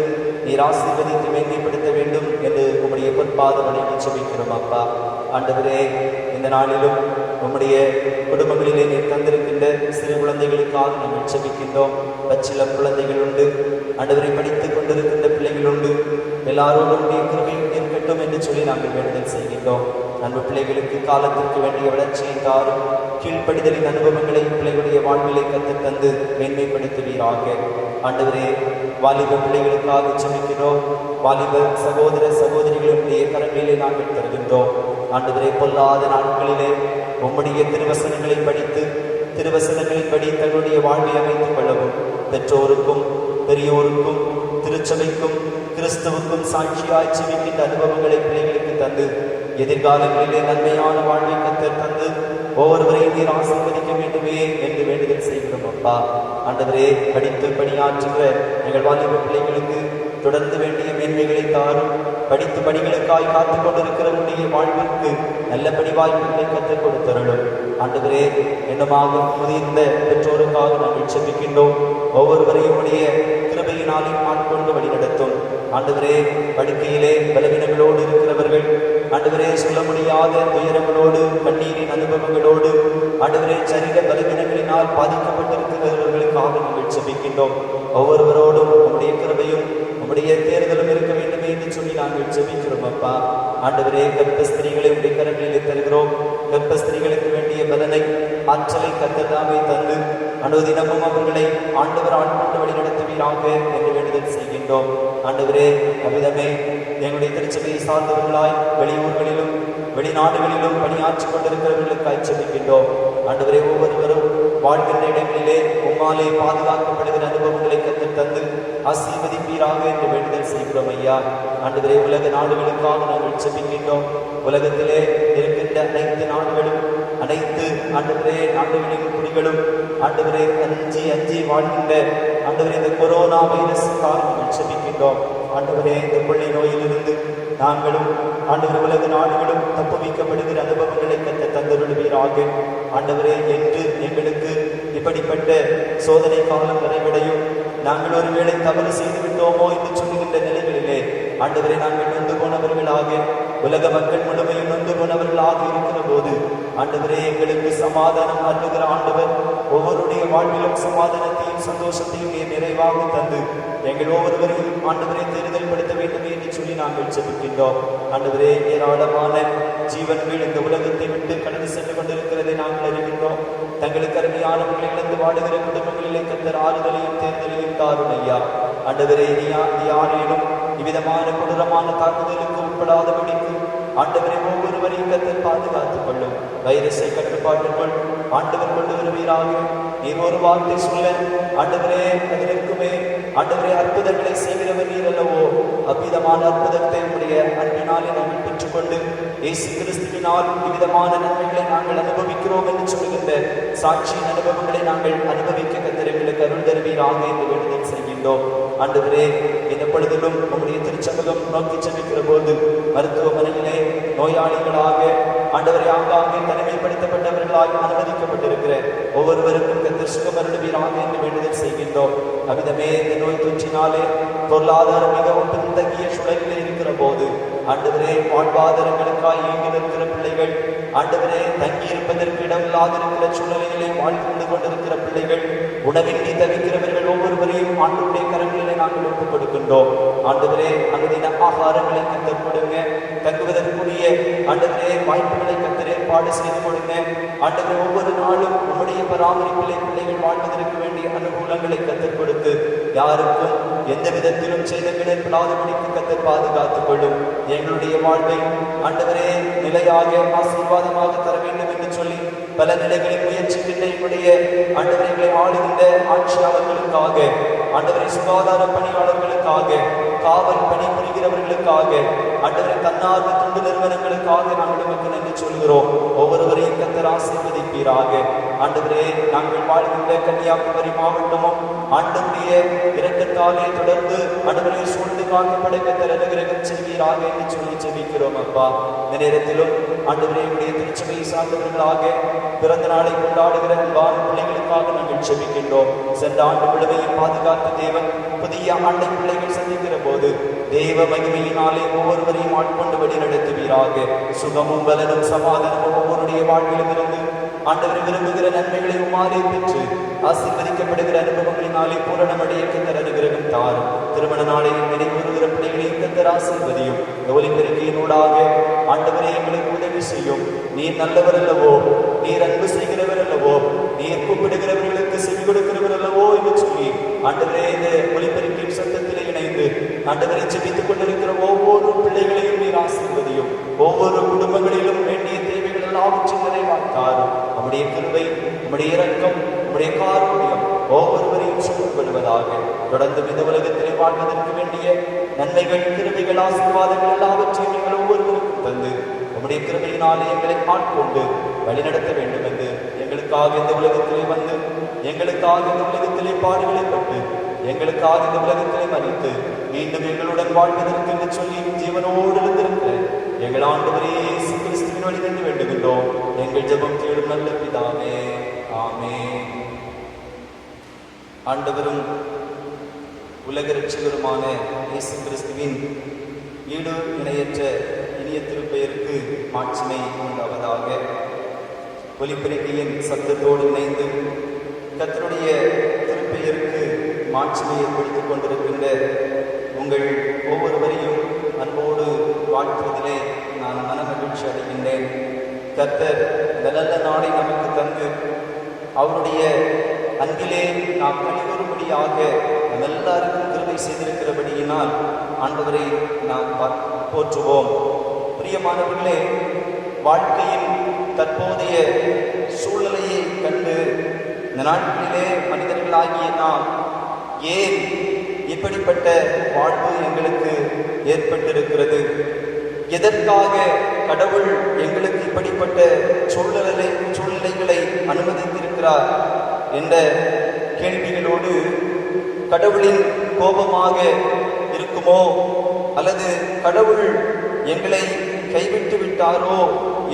நீர் ஆசீர்வதித்து மேன்மைப்படுத்த வேண்டும் என்று உம்முடைய பொற்பாதவனை ஜெபிக்கிறோம் அப்பா. ஆண்டவரே, இந்த நாளிலும் உம்முடைய குடும்பங்களிலே நீர் தந்திருக்கின்ற சிறு குழந்தைகளுக்காக நாங்கள் ஜெபிக்கின்றோம். பச்சிளம் குழந்தைகள் உண்டு, ஆண்டவரை படித்துக் கொண்டிருக்கின்ற பிள்ளைகள் உண்டு. எல்லாரோடும் கிருபையும் இருக்கட்டும் என்று சொல்லி நாங்கள் வேண்டுதல் செய்கின்றோம். அன்பு பிள்ளைகளுக்கு காலத்திற்கு வேண்டிய வளர்ச்சியை தாரும். கீழ்ப்படிதலின் அனுபவங்களை பிள்ளைகளுடைய வாழ்விலை கற்றுத் தந்து மேன்மைப்படுத்துவீராக. ஆண்டவரே, வாலிப பிள்ளைகளுக்காக ஜெபிக்கிறோம். வாலிப சகோதர சகோதரிகளுடைய கரங்களிலே நாங்கள் தருகின்றோம். ஆண்டவரே, பொல்லாத நாட்களிலே உம்முடைய திருவசனங்களை படித்து திருவசனங்களின்படி தங்களுடைய வாழ்வை அமைத்துக் கொள்ளவும் பெற்றோருக்கும் பெரியோருக்கும் திருச்சபைக்கும் கிறிஸ்துவுக்கும் சாட்சியாய் ஜீவிக்கின்ற அனுபவங்களை பிள்ளைகளுக்கு தந்து எதிர்காலங்களிலே நன்மையான வாழ்வை கர்த்தர் தந்து ஒவ்வொருவரையும் நீர் ஆசீர்வதிக்க வேண்டுமே என்று வேண்டுதல் செய்கிறோம் அப்பா. ஆண்டவரே, படித்து பணியாற்றுகிற எங்கள் வாலிப பிள்ளைகளுக்கு தொடர்ந்து வேண்டிய மேன்மைகளை தாரும். படித்து பணிகளுக்காய் காத்துக் கொண்டிருக்கிறவருடைய வாழ்விற்கு நல்லபடி வாய்ப்புகளை கற்றுக் கொடுத்தருளும். ஆண்டவரே, என்னமாக முதிர்ந்த பெற்றோருக்காக நாங்கள் ஜெபிக்கின்றோம். ஒவ்வொருவரையும் உடைய கிருபையினாலே ஆட்கொண்டு வழிநடத்தும். ஆண்டவரே, படுக்கையிலே பலவீனங்களோடு இருக்கிறவர்கள், ஆண்டவரே, சொல்ல முடியாத துயரங்களோடு கண்ணீரின் அனுபவங்களோடு, ஆண்டவரே, சரீர பலவீனங்களினால் பாதிக்கப்பட்டிருக்கிறவர்களுக்காக நாங்கள் ஜெபிக்கின்றோம். ஒவ்வொருவரோடும் உம்முடைய கிருபையும் உம்முடைய தேர்தலும் இருக்க வேண்டுமே என்று சொல்லி நாங்கள் ஜெபிக்கிறோம் அப்பா. ஆண்டவரே, கர்ப்பஸ்திரீகளை உடைய கரங்களிலே தருகிறோம். கர்ப்பஸ்திரீகளுக்கு வேண்டிய பலனை ஆற்றலை கர்த்தர் தாமே தந்து அனுதினமும் அவர்களை ஆண்டவர் ஆட்கொண்டு வழி நடத்துவீராக என்று வேண்டுதல் செய்கின்றோம். ஆண்டவரே, அவ்விதமே எங்களுடைய திருச்சபையை சார்ந்தவர்களாய் வெளியூர்களிலும் வெளிநாடுகளிலும் பணியாற்றிக் கொண்டிருக்கிறவர்களுக்காய் ஜெபிக்கின்றோம். ஆண்டவரே, ஒவ்வொருவரும் வாழ்கின்ற இடங்களிலே உம்மாலே பாதுகாக்கப்படுகிற அனுபவங்களை கற்றுத் தந்து ஆசீர்வதிப்பீராக என்று வேண்டுதல் செய்கிறோம் ஐயா. ஆண்டவரே, உலக நாடுகளுக்காக நாங்கள் ஜெபிக்கின்றோம். உலகத்திலே இருக்கின்ற அனைத்து நாடுகளும் அனைத்து ஆண்டவரே நாடுகளின் குடிகளும் ஆண்டவரே அஞ்சி அஞ்சி வாழ்கின்ற ஆண்டவரே இந்த கொரோனா வைரஸுக்காக நாங்கள் ஜெபிக்கின்றோம். ஆண்டவரே, இந்த கொள்ளை நோயிலிருந்து நாங்களும் ஆண்டவர் உலக நாடுகளும் தப்புவிக்கப்படுகிற அனுபவங்களை கற்று தந்தருள்வீராக. ஆண்டவரே, என்று எங்களுக்கு இப்படிப்பட்ட சோதனை காலம் நிறைவடையும் நாங்கள் ஒருவேளை தவறு செய்து விட்டோமோ என்று சொல்லுகின்ற நிலைகளிலே ஆண்டவரை நாங்கள் நொந்து போனவர்களாக உலக மக்கள் முழுமையும் நொந்து போனவர்களாக இருக்கிற போது ஆண்டவரே, எங்களுக்கு சமாதானம் அருளுகிற ஆண்டவர் ஒவ்வொருடைய வாழ்விலும் சமாதானத்தையும் சந்தோஷத்தையும் நீர் நிறைவாக தந்து எங்கள் ஒவ்வொருவரையும் ஆண்டவரை தேர்தல் படுத்த வேண்டும் என்று சொல்லி நாங்கள் ஜெபிக்கின்றோம். ஆண்டவரே, ஏராளமான ஜீவன்கள் இந்த உலகத்தை விட்டு கடந்து சென்று கொண்டிருக்கிறதை நாங்கள் அறிகின்றோம். தங்களுக்கு அருமையானவர்கள் இழந்து வாடுகிற குடும்பங்களிலே கர்த்தர் ஆறுதலையும் தேர்தலையும் தாரும் ஐயா. ஆண்டவரே, யாரேனும் இவ்விதமான கொடூரமான தாக்குதலுக்கு உட்படாதபடிக்கு ஆண்டவரை ஒவ்வொருவரையும் கத்தர் பாதுகாத்துக் கொள்ளும். வைரஸை கட்டுப்பாட்டுக்குள் ஆண்டவர் கொண்டு வருவீராக. நீர் ஒரு வார்த்தை சொல்ல ஆண்டவரே அது இருக்குமே. ஆண்டவரே அற்புதங்களை செய்கிறவர் நீர் அல்லவோ. அவ்விதமான அற்புதத்தை உடைய அன்பினாலே நாங்கள் பெற்றுக்கொண்டு இயேசு கிறிஸ்துவினால் இவ்விதமான நன்மைகளை நாங்கள் அனுபவிக்கிறோம் என்று சொல்கின்ற சாட்சியின் அனுபவங்களை நாங்கள் அனுபவிக்க கத்தர் எங்களுக்கு அருள் தருவீராக என்று வேண்டுதல் செய்கின்றோம். ஆண்டவரே இந்த பொழுதிலும் நம்முடைய திருச்சபகம் நோக்கி செல்கிற போது மருத்துவமனையிலே நோயாளிகளாக ஆண்டவரை ஆங்காங்கே தனிமைப்படுத்தப்பட்டவர்களாக அனுமதிக்கப்பட்டிருக்கிற ஒவ்வொருவருக்கும் கத்தர் சுகமருளுவீராக என்று வேண்டுதல் செய்கின்றோம். அவ்விதமே இந்த நோய் தொற்றினாலே பொருளாதாரம் மிகவும் பின்தங்கிய சூழலில் இருக்கிற போது ஆண்டவரே வாழ்வாதாரங்களுக்காய் இயங்கி நிற்கிற பிள்ளைகள், ஆண்டவரே தங்கி இருப்பதற்கு இடமில்லாதிருக்கிற சூழ்நிலைகளை வாழ்ந்து கொண்டிருக்கிற பிள்ளைகள், உணவின்றி தவிக்கிறவர்கள் ஒவ்வொருவரையும் ஆண்டவருடைய கரங்களிலே நாங்கள் ஒப்புக் கொடுக்கின்றோம். ஆண்டவரே அனுதின ஆகாரங்களை கத்தர் கொடுங்க. தங்குவதற்குரிய ஆண்டவரே வாய்ப்புகளை கத்தர் ஏற்பாடு செய்து கொடுங்க. ஆண்டவரே ஒவ்வொரு நாளும் உம்முடைய பராமரிப்பிலே பிள்ளைகள் வாழ்வதற்கு வேண்டிய அனுகூலங்களை கத்தர் கொடுத்து யாருக்கும் எந்த விதத்திலும் சேதங்கள் ஏற்படாதபடிக்கு கத்தர் பாதுகாத்துக் கொள்ளும். எங்களுடைய வாழ்வை ஆண்டவரே நிலையாக ஆசீர்வாதமாக தர வேண்டும் என்று சொல்லி பல நிலைகளில் முயற்சிக்கின்ற எங்களுடைய ஆண்டவர்களை ஆளுகின்ற ஆட்சியாளர்களுக்காக, ஆண்டவரை சுகாதார பணியாளர்களுக்காக, காவல் பணி புரிகிறவர்களுக்காக, ஆண்டவரை தன்னார்வ தொண்டு நிறுவனங்களுக்காக நாங்கள் உமக்கு நன்றி சொல்கிறோம். ஒவ்வொருவரையும் கத்தர் ஆசீர்வதிப்பீராக. ஆண்டவரே நாங்கள் வாழ்கின்ற கன்னியாகுமரி மாவட்டமும் ஆண்டவருடைய இரக்கத்தாலே தொடர்ந்து ஆண்டவரை சூழ்ந்து காக்கப்பட கத்தர் அனுகிரகம் செய்வீராக என்று சொல்லி ஜெபிக்கிறோம். அப்பா இந்த நேரத்திலும் ஆண்டவரே உடைய திருச்சபையை சார்ந்தவர்களாக பிறந்த நாளை கொண்டாடுகிற அன்பான பிள்ளைகளுக்காக நாங்கள் ஜெபிக்கின்றோம். சென்ற ஆண்டு முழுமையும் பாதுகாத்த தேவன் புதிய ஆண்டை பிள்ளைகள் சந்திக்கிற போது தேவ மகிமையினாலே ஒவ்வொருவரையும் ஆட்கொண்டு வழி நடத்துவீராக. சுகமும் பலனும் சமாதானமும் ஒவ்வொருடைய வாழ்விலும் இருந்து ஆண்டவரை விரும்புகிற நன்மைகளை உமாலே பெற்று ஆசீர்வதிக்கப்படுகிற அனுபவங்களினாலே பூரணமடைய கத்தர் அனுகிரகம் தாரும். திருமண நாளையும் நினைவுறுகிற பிள்ளைகளையும் கத்தர் ஆசீர்வதியும். ஒலிபெருக்கியினூடாக ஆண்டவரை எங்களுக்கு உதவி செய்யும். நீர் நல்லவர் அல்லவோ, நீர் அன்பு செய்கிறவர் அல்லவோ, நீர் கூப்பிடுகிறவர்களுக்கு செவி கொடுக்கிறவர் அல்லவோ என்று சொல்லி ஆண்டவரே இந்த ஒலிபெருக்கின் சத்தத்திலே இணைந்து ஆண்டவரை ஜெபித்துக் கொண்டிருக்கிற ஒவ்வொரு பிள்ளைகளையும் நீர் ஆசீர்வதியும். ஒவ்வொரு குடும்பங்களிலும் வேண்டிய தேவைகள் எல்லாவற்றையும் நிறைவாக்காரும். நம்முடைய கிருபை, நம்முடைய இரக்கம், நம்முடைய காருண்யம் ஒவ்வொருவரையும் சுமப்படுவதாக. தொடர்ந்து இந்த உலகத்திலே வாழ்வதற்கு வேண்டிய நன்மைகள், கிருபைகள், ஆசீர்வாதங்கள் எல்லாவற்றையும் நீங்கள் ஒவ்வொருவருக்கும் தந்து நம்முடைய கிருபையினாலே எங்களை ஆட்கொண்டு வழிநடத்த வேண்டும் என்று எங்களுக்காக இந்த உலகத்திலே வந்து, எங்களுக்காக இந்த உலகத்திலே பாடுகளை பட்டு, எங்களுக்காக இந்த உலகத்திலே மறித்து மீண்டும் எங்களுடன் வாழ்வதற்கு என்று சொல்லி ஜீவனோடு இருந்திருக்கிற எங்கள் ஆண்டவரே இயேசு கிறிஸ்துவின் வழி நின்று வேண்டுகின்றோம். எங்கள் ஜெபம் கேளும் நல்ல பிதாவே, ஆமென். ஆண்டவரும் உலக இரட்சகருமான இயேசு கிறிஸ்துவின் ஈடு இணையற்ற இனிய திருப்பெயருக்கு மாட்சிமை உண்டாவதாக. ஒலிபெருக்கியின் சத்தத்தோடு இணைந்து கர்த்தருடைய திருப்பெயருக்கு மாட்சிமையை கொடுத்துக் கொண்டிருக்கின்ற உங்கள் ஒவ்வொருவரையும் அன்போடு வாழ்த்துவதிலே நான் மனமகிழ்ச்சி அடைகின்றேன். கர்த்தர் இந்த நல்ல நாளை நமக்கு தந்து அவருடைய அன்பிலே நாம் கழிவரும்படியாக நம் எல்லாருக்கும் கிருபை செய்திருக்கிறபடியினால் ஆண்டவரை நாம் போற்றுவோம். பிரியமானவர்களே, வாழ்க்கையின் தற்போதைய சூழ்நிலையை கண்டு இந்த நாட்களிலே மனிதர்களாகிய நாம் ஏன் இப்படிப்பட்ட வாழ்வு எங்களுக்கு ஏற்பட்டிருக்கிறது, எதற்காக கடவுள் எங்களுக்கு இப்படிப்பட்ட சூழ்நிலைகளை அனுமதித்திருக்கிறார் என்ற கேள்விகளோடு கடவுளின் கோபமாக இருக்குமோ அல்லது கடவுள் எங்களை கைவிட்டு விட்டாரோ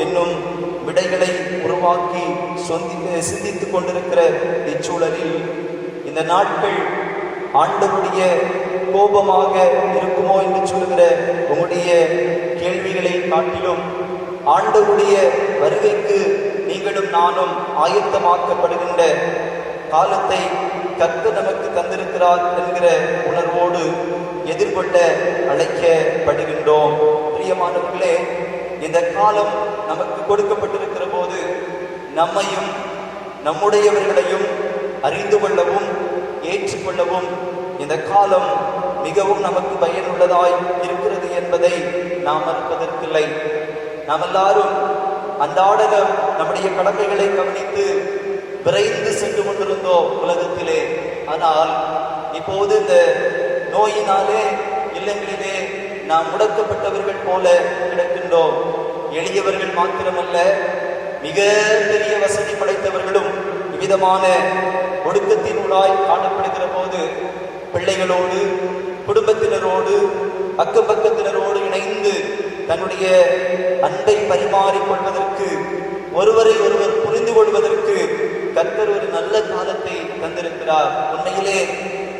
என்னும் விடைகளை உருவாக்கி சிந்தித்துக் கொண்டிருக்கிற இச்சூழலில் இந்த நாட்கள் ஆண்டவருடைய கோபமாக இருக்குமோ என்று சொல்லுகிற உங்களுடைய கேள்விகளை காட்டிலும் ஆண்டவருடைய வருகைக்கு நீங்களும் நானும் ஆயத்தமாக்கப்படுகின்ற காலத்தை கர்த்தர் நமக்கு தந்திருக்கிறார் என்கிற உணர்வோடு எதிர்கொள்ள அழைக்கப்படுகின்றோம். பிரியமானவர்களே, இந்த காலம் நமக்கு கொடுக்கப்பட்டிருக்கிற போது நம்மையும் நம்முடையவர்களையும் அறிந்து கொள்ளவும் ஏற்றுக்கொள்ளவும் இந்த காலம் மிகவும் நமக்கு பயனுள்ளதாய் இருக்கிறது என்பதை நாம் மறுப்பதற்கில்லை. நாம் எல்லாரும் அன்றாட நம்முடைய கடமைகளை கவனித்து விரைந்து சென்று கொண்டிருந்தோம் உலகத்திலே. ஆனால் இப்போது இந்த நோயினாலே இல்லங்களிலே நாம் முடக்கப்பட்டவர்கள் போல கிடக்கின்றோம். எளியவர்கள் மாத்திரமல்ல, மிக பெரிய வசதி படைத்தவர்களும் விதமான ஒடுக்கத்தினூடாய் காணப்படுகிற போது பிள்ளைகளோடு, குடும்பத்தினரோடு, அக்கம் பக்கத்தினரோடு இணைந்து தன்னுடைய அன்பை பரிமாறிக்கொள்வதற்கு, ஒருவரை ஒருவர் புரிந்து கொள்வதற்கு கர்த்தர் ஒரு நல்ல காலத்தை தந்திருக்கிறார். உண்மையிலே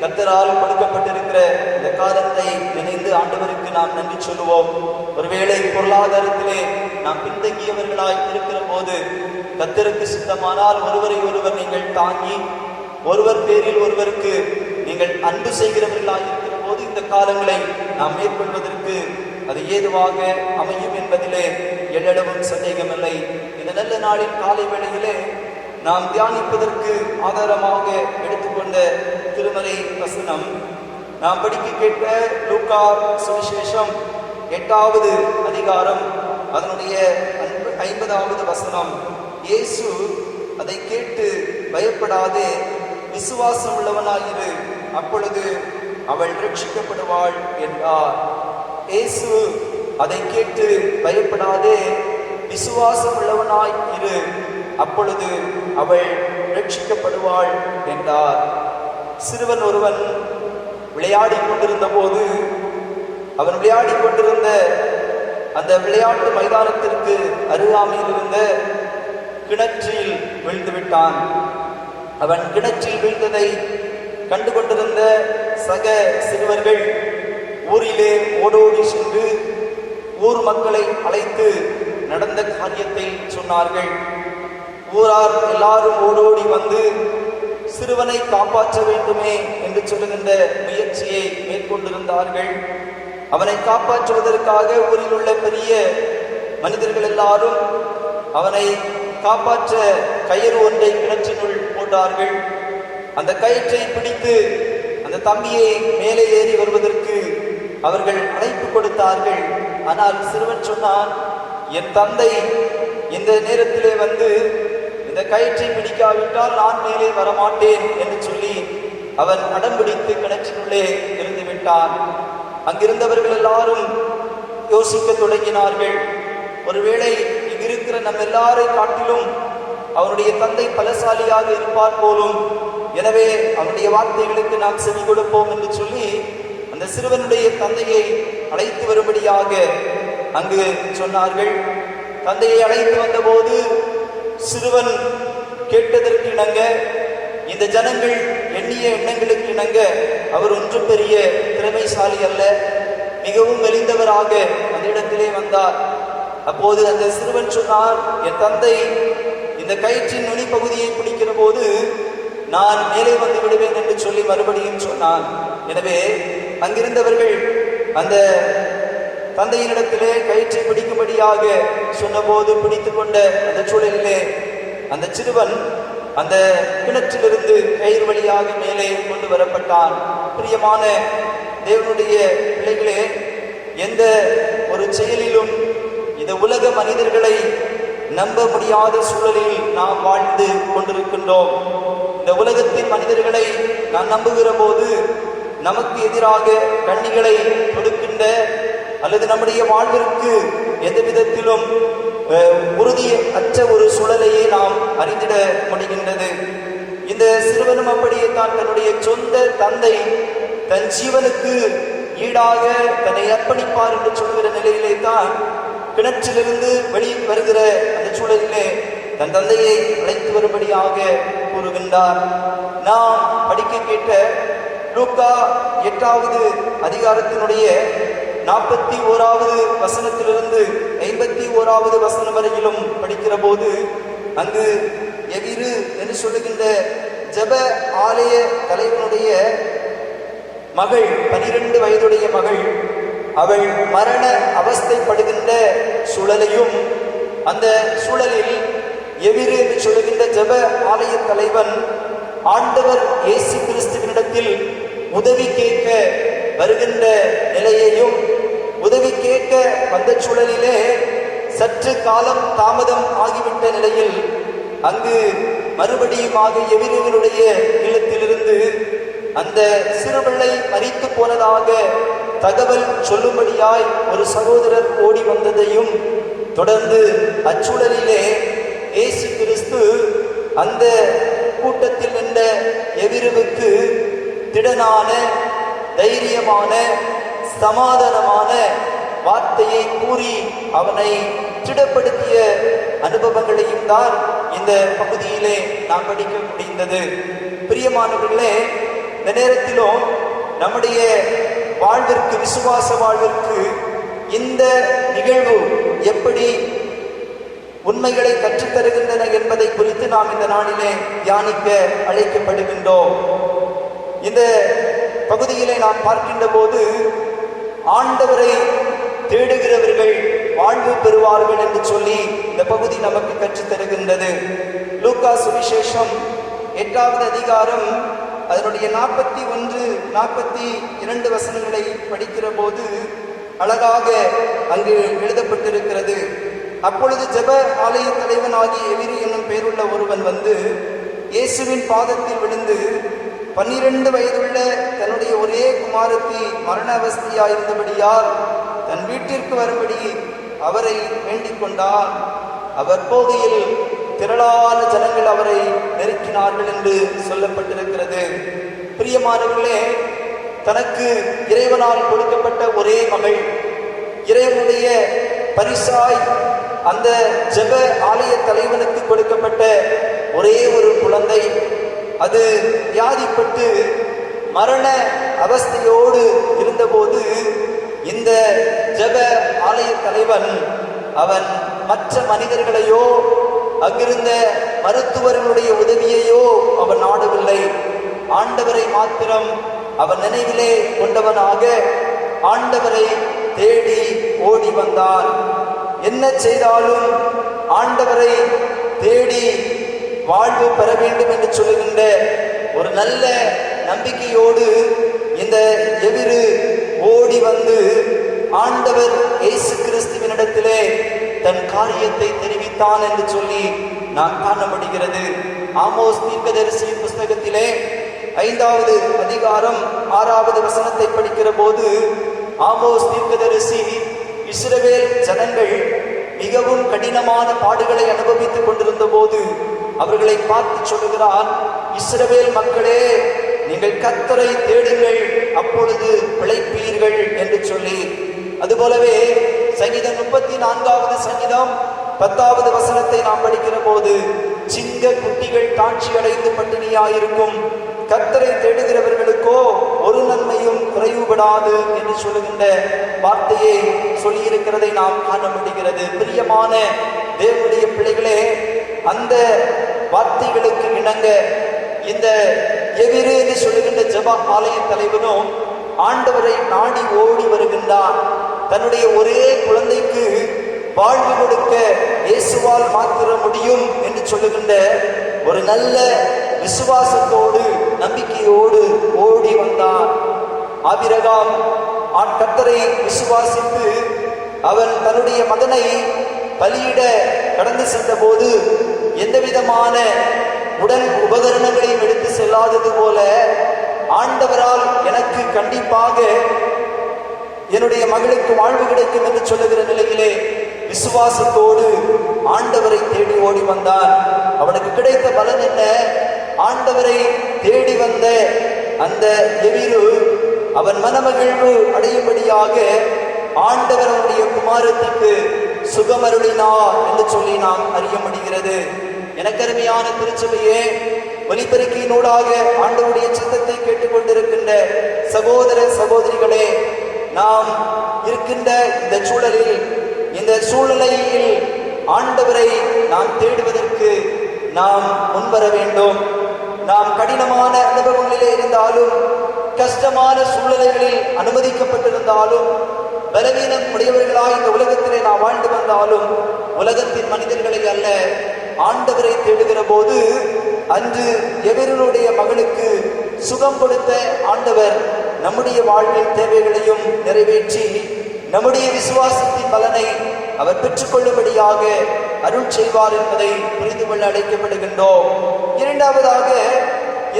கர்த்தரால் கொடுக்கப்பட்டிருக்கிற இந்த காலத்தை நினைந்து ஆண்டவருக்கு நாம் நன்றி சொல்லுவோம். ஒருவேளை பொருளாதாரத்திலே நாம் பின்தங்கியவர்களாய் இருக்கிற போது கர்த்தருக்கு சித்தமானால் ஒருவரை ஒருவர் நீங்கள் தாங்கி, ஒருவர் பேரில் ஒருவருக்கு நீங்கள் அன்பு செய்கிறவர்களாய் இருக்கிற போது இந்த காலங்களை நாம் மேற்கொள்வதற்கு அது ஏதுவாக அமையும் என்பதிலே எல்லளவும் சந்தேகமில்லை. இந்த நல்ல நாளின் காலை வேளையிலே நாம் தியானிப்பதற்கு ஆதாரமாக எடுத்துக்கொண்ட திருமறை வசனம் நாம் படிக்க கேட்ட லூக்கா சுவிசேஷம் 8வது அதிகாரம் அதனுடைய 50வது வசனம். இயேசு அதை கேட்டு பயப்படாதே, விசுவாசம் உள்ளவனாயிரு, அப்பொழுது அவள் ரட்சிக்கப்படுவாள் என்றார். இயேசு அதை கேட்டு பயப்படாதே, விசுவாசம் உள்ளவனாய் இரு, அப்பொழுது அவள் ரட்சிக்கப்படுவாள் என்றார். சிறுவன் ஒருவன் விளையாடி கொண்டிருந்த போது அவன் விளையாடி கொண்டிருந்த அந்த விளையாட்டு மைதானத்திற்கு அருகாமையில் இருந்த கிணற்றில் விழுந்து விட்டான். அவன் கிணற்றில் வீழ்ந்ததை கண்டு கொண்டிருந்த சக சிறுவர்கள் ஊரிலே ஓடோடி சென்று ஊர் மக்களை அழைத்து நடந்த காரியத்தை சொன்னார்கள். ஊரார் எல்லாரும் ஓடோடி வந்து சிறுவனை காப்பாற்ற வேண்டுமே என்று சொல்லுகின்ற முயற்சியை மேற்கொண்டிருந்தார்கள். அவனை காப்பாற்றுவதற்காக ஊரில் உள்ள பெரிய மனிதர்கள் எல்லாரும் அவனை காப்பாற்ற கயிறு ஒன்றை கிணற்றினுள் போட்டார்கள். அந்த கயிற்றை பிடித்து அந்த தம்பியை மேலே ஏறி வருவதற்கு அவர்கள் அழைப்பு கொடுத்தார்கள். ஆனால் சிறுவன் சொன்னான், என் தந்தை இந்த நேரத்திலே வந்து இந்த கயிற்றை பிடிக்காவிட்டால் நான் மேலே வரமாட்டேன் என்று சொல்லி அவன் அடம்பிடித்து கிணற்றினுள்ளே இருந்து விட்டான். அங்கிருந்தவர்கள் எல்லாரும் யோசிக்க தொடங்கினார்கள். ஒருவேளை இங்கிருக்கிற நம்ம எல்லாரை காட்டிலும் அவனுடைய தந்தை பலசாலியாக இருப்பார் போலும், எனவே அவனுடைய வார்த்தைகளுக்கு நாம் செவி கொடுப்போம் என்று சொல்லி அந்த சிறுவனுடைய தந்தையை அழைத்து வரும்படியாக அங்கு சொன்னார்கள். தந்தையை அழைத்து வந்தபோது சிறுவன் கேட்டதற்கு இணங்க, இந்த ஜனங்கள் எண்ணிய எண்ணங்களுக்கு இணங்க அவர் ஒன்றும் பெரிய திறமைசாலி அல்ல, மிகவும் மெலிந்தவராக அந்த இடத்திலே வந்தார். அப்போது அந்த சிறுவன் சொன்னார், என் தந்தை இந்த கயிற்றின் நுனி பகுதியை பிடிக்கிற போது நான் மேலே வந்து விடுவேன் என்று சொல்லி மறுபடியும் சொன்னான். எனவே அங்கிருந்தவர்கள் அந்த தந்தையினிடத்திலே கயிற்றை பிடிக்கும்படியாக சொன்னபோது பிடித்து கொண்ட அந்த சூழலிலே அந்த சிறுவன் அந்த கிணற்றிலிருந்து கயிறு வழியாக மேலே கொண்டு வரப்பட்டான். பிரியமான தேவனுடைய பிள்ளைகளே, எந்த ஒரு செயலிலும் இந்த உலக மனிதர்களை நம்ப முடியாத சூழலில் நாம் வாழ்ந்து கொண்டிருக்கின்றோம். இந்த உலகத்தின் மனிதர்களை நாம் நம்புகிற போது நமக்கு எதிராக கண்ணிகளை கொடுக்கின்ற அல்லது நம்முடைய வாழ்விற்கு எந்த விதத்திலும் உறுதி அற்ற ஒரு சூழலையே நாம் அறிந்திட முடிகின்றது. இந்த சிறுவனும் அப்படியே தான் தன்னுடைய சொந்த தந்தை தன் ஜீவனுக்கு ஈடாக தன்னை அர்ப்பணிப்பார் என்று சொல்கிற நிலையிலே தான் கிணற்றிலிருந்து வெளியே வருகிற அந்த சூழலிலே தன் தந்தையை அழைத்து வரும்படியாக கூறுகின்றார். நாம் படிக்க கேட்ட லூக்கா 8வது அதிகாரத்தினுடைய 41வது வசனத்திலிருந்து 51வது வசனம் வரையிலும் படிக்கிற போது அங்கு எவிரு என்று சொல்லுகின்ற ஜெப ஆலய தலைவனுடைய மகள், 12 வயதுடைய மகள், அவள் மரண அவஸ்தைப்படுகின்ற சூழலையும், அந்த சூழலில் எவிரு என்று சொல்லுகின்ற ஜெப ஆலய தலைவன் ஆண்டவர் இயேசு கிறிஸ்துவினிடத்தில் உதவி கேட்க வருகின்ற நிலையையும், உதவி கேட்க வந்த சூழலிலே சற்று காலம் தாமதம் ஆகிவிட்ட நிலையில் அங்கு மறுபடியுமாக எவிருவனுடைய இல்லத்திலிருந்து அந்த சிறுபிள்ளை மரித்து போனதாக தகவல் சொல்லும்படியாய் ஒரு சகோதரர் ஓடி வந்ததையும் தொடர்ந்து அச்சூழலிலே இயேசு கிறிஸ்து அந்த கூட்டத்தில் நின்ற எவிருவுக்கு திடனான, தைரியமான, சமாதானமான வார்த்தையை கூறி அவனை திடப்படுத்திய அனுபவங்களையும் தான் இந்த பகுதியிலே நாம் படிக்க முடிந்தது. பிரியமானவர்களே, இந்த நேரத்திலும் நம்முடைய வாழ்விற்கு, விசுவாச வாழ்விற்கு இந்த நிகழ்வு எப்படி உண்மைகளை கற்றுத்தருகின்றன என்பதை குறித்து நாம் இந்த நாளிலே தியானிக்க அழைக்கப்படுகின்றோம். இந்த பகுதியிலே நாம் பார்க்கின்ற போது ஆண்டவரை தேடுகிறவர்கள் வாழ்வு பெறுவார்கள் என்று சொல்லி இந்த பகுதி நமக்கு கற்றுத்தருகின்றது. லூக்கா சுவிசேஷம் 8வது அதிகாரம் அதனுடைய 41, 42 வசனங்களை படிக்கிற போது அழகாக அங்கு எழுதப்பட்டிருக்கிறது. அப்பொழுது ஜெப ஆலய தலைவனாகிய எவிரு என்னும் பெயருள்ள ஒருவன் வந்து இயேசுவின் பாதத்தில் விழுந்து 12 வயதுள்ள தன்னுடைய ஒரே குமாரத்தி மரண அவஸ்தையாயிருந்தபடியால் தன் வீட்டிற்கு வரும்படி அவரை வேண்டிக் கொண்டார். அவர் போகையில் திரளான ஜனங்கள் அவரை நெருக்கினார்கள் என்று சொல்லப்பட்டிருக்கிறது. பிரியமானவர்களே, தனக்கு இறைவனால் கொடுக்கப்பட்ட ஒரே மகள், இறைவனுடைய பரிசாய் அந்த ஜெப ஆலய தலைவனுக்கு கொடுக்கப்பட்ட ஒரே ஒரு குழந்தை, அது வியாதிப்பட்டு மரண அவஸ்தையோடு இருந்தபோது இந்த ஜெப ஆலய தலைவன் அவன் மற்ற மனிதர்களையோ அங்கிருந்த மருத்துவர்களுடைய உதவியையோ அவன் நாடவில்லை. ஆண்டவரை மாத்திரம் அவன் நினைவிலே கொண்டவனாக ஆண்டவரை தேடி ஓடி வந்தான். என்ன செய்தாலும் ஆண்டவரை தேடி வாழ்வு பெற வேண்டும் என்று சொல்லுகின்ற ஒரு நல்ல நம்பிக்கையோடு இந்த எவிரு ஓடி வந்து ஆண்டவர் இயேசு கிறிஸ்துவினிடத்திலே தன் காரியத்தை தெரிவித்தான் என்று சொல்லி நாம் காணப்படுகிறது. ஆமோஸ் தீர்க்கதரிசியின் புஸ்தகத்திலே 5வது அதிகாரம் 6வது வசனத்தை படிக்கிற போது ஆமோஸ் தீர்க்கதரிசி இஸ்ரவேல் ஜனங்கள் மிகவும் கடினமான பாடுகளை அனுபவித்துக் கொண்டிருந்த போது அவர்களை பார்த்து சொல்லுகிறார், இஸ்ரவேல் மக்களே, நீங்கள் கர்த்தரை தேடுங்கள், அப்பொழுது பிழைப்பீர்கள் என்று சொல்லி. அதுபோலவே சங்கீதம் 34வது சங்கீதம் 10வது வசனத்தை நாம் படிக்கிற போது சிங்க குட்டிகள் காட்சி அடைந்து பட்டினியாயிருக்கும், கர்த்தரை தேடுகிறவர்களுக்கோ ஒரு நன்மையும் குறைவுபடாது என்று சொல்லுகின்ற வார்த்தையை சொல்லியிருக்கிறதை நாம் காண முடிகிறது. பிரியமான தேவனுடைய பிள்ளைகளே, அந்த வார்த்தைகளுக்கு இணங்க இந்த எவிரு என்று சொல்லுகின்ற ஜெப ஆலய தலைவனும் ஆண்டவரை நாடி ஓடி வருகின்றான். தன்னுடைய ஒரே குழந்தைக்கு வாழ்வு கொடுக்க இயேசுவால் மாத்திர முடியும் என்று சொல்லுகின்ற ஒரு நல்ல விசுவாசத்தோடு, நம்பிக்கையோடு ஓடி வந்தான். ஆபிரகாம் கர்த்தரை விசுவாசித்து அவன் தன்னுடைய மகனை பலியிட கடந்து சென்ற போது எந்த விதமான உடன் உபகரணங்களையும் எடுத்து செல்லாதது போல ஆண்டவரால் எனக்கு கண்டிப்பாக என்னுடைய மகளுக்கு வாழ்வு கிடைக்கும் என்று சொல்லுகிற நிலையிலே விசுவாசத்தோடு ஆண்டவரை தேடி ஓடி வந்தான். அவனுக்கு கிடைத்த பலன் என்ன? ஆண்டவரை தேடி வந்த அந்த எவிரு அவன் மனமகிழ்வு அடையும்படியாக ஆண்டவர் அவனுடைய குமாரத்திற்கு சுகமருளினார் என்று சொல்லி நாம் அறிய முடிகிறது. எனக்கருமையான திருச்சபையே, ஒலிபெருக்கியினூடாக ஆண்டவருடைய சத்தத்தை கேட்டுக்கொண்டிருக்கின்ற சகோதர சகோதரிகளே, நாம் இருக்கின்ற இந்த சூழலில், இந்த சூழ்நிலையில் ஆண்டவரை நாம் தேடுவதற்கு நாம் முன்வர வேண்டும். நாம் கடினமான அனுபவங்களிலே இருந்தாலும், கஷ்டமான சூழ்நிலைகளில் அனுமதிக்கப்பட்டிருந்தாலும், பலவீனம் உடையவர்களாய் இந்த உலகத்திலே நாம் வாழ்ந்து வந்தாலும், உலகத்தின் மனிதர்களை அல்ல ஆண்டவரை தேடுகிற போது அன்று எவருடைய மகளுக்கு சுகம் கொடுத்த ஆண்டவர் நம்முடைய வாழ்வின் தேவைகளையும் நிறைவேற்றி நம்முடைய விசுவாசத்தின் பலனை அவர் பெற்றுக்கொள்ளும்படியாக அருள் செய்வார் என்பதை புரிந்து கொள்ள அழைக்கப்படுகின்றோம். இரண்டாவதாக,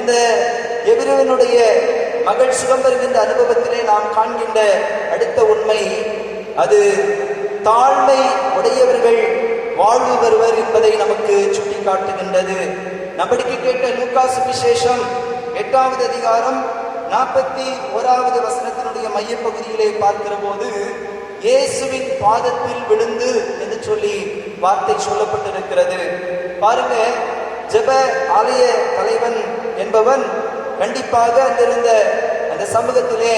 இந்த எபிரேயனுடைய மகள் சுகம் பெறுகின்ற அனுபவத்திலே நாம் காண்கின்ற அடுத்த உண்மை, அது தாழ்மை உடையவர்கள் வாழ்வு பெறுவர் என்பதை நமக்கு சுட்டி காட்டுகின்றது. நம்மடிக்கு கேட்ட லூக்கா சுவிசேஷம் 8வது அதிகாரம் 41வது வசனத்தினுடைய மையப்பகுதியிலே பார்க்கிற போது, இயேசுவின் பாதத்தில் விழுந்து என்று சொல்லி வார்த்தை சொல்லப்பட்டிருக்கிறது. பாருங்க, ஜெப ஆலய தலைவன் என்பவன் கண்டிப்பாக அங்கிருந்த அந்த சமூகத்திலே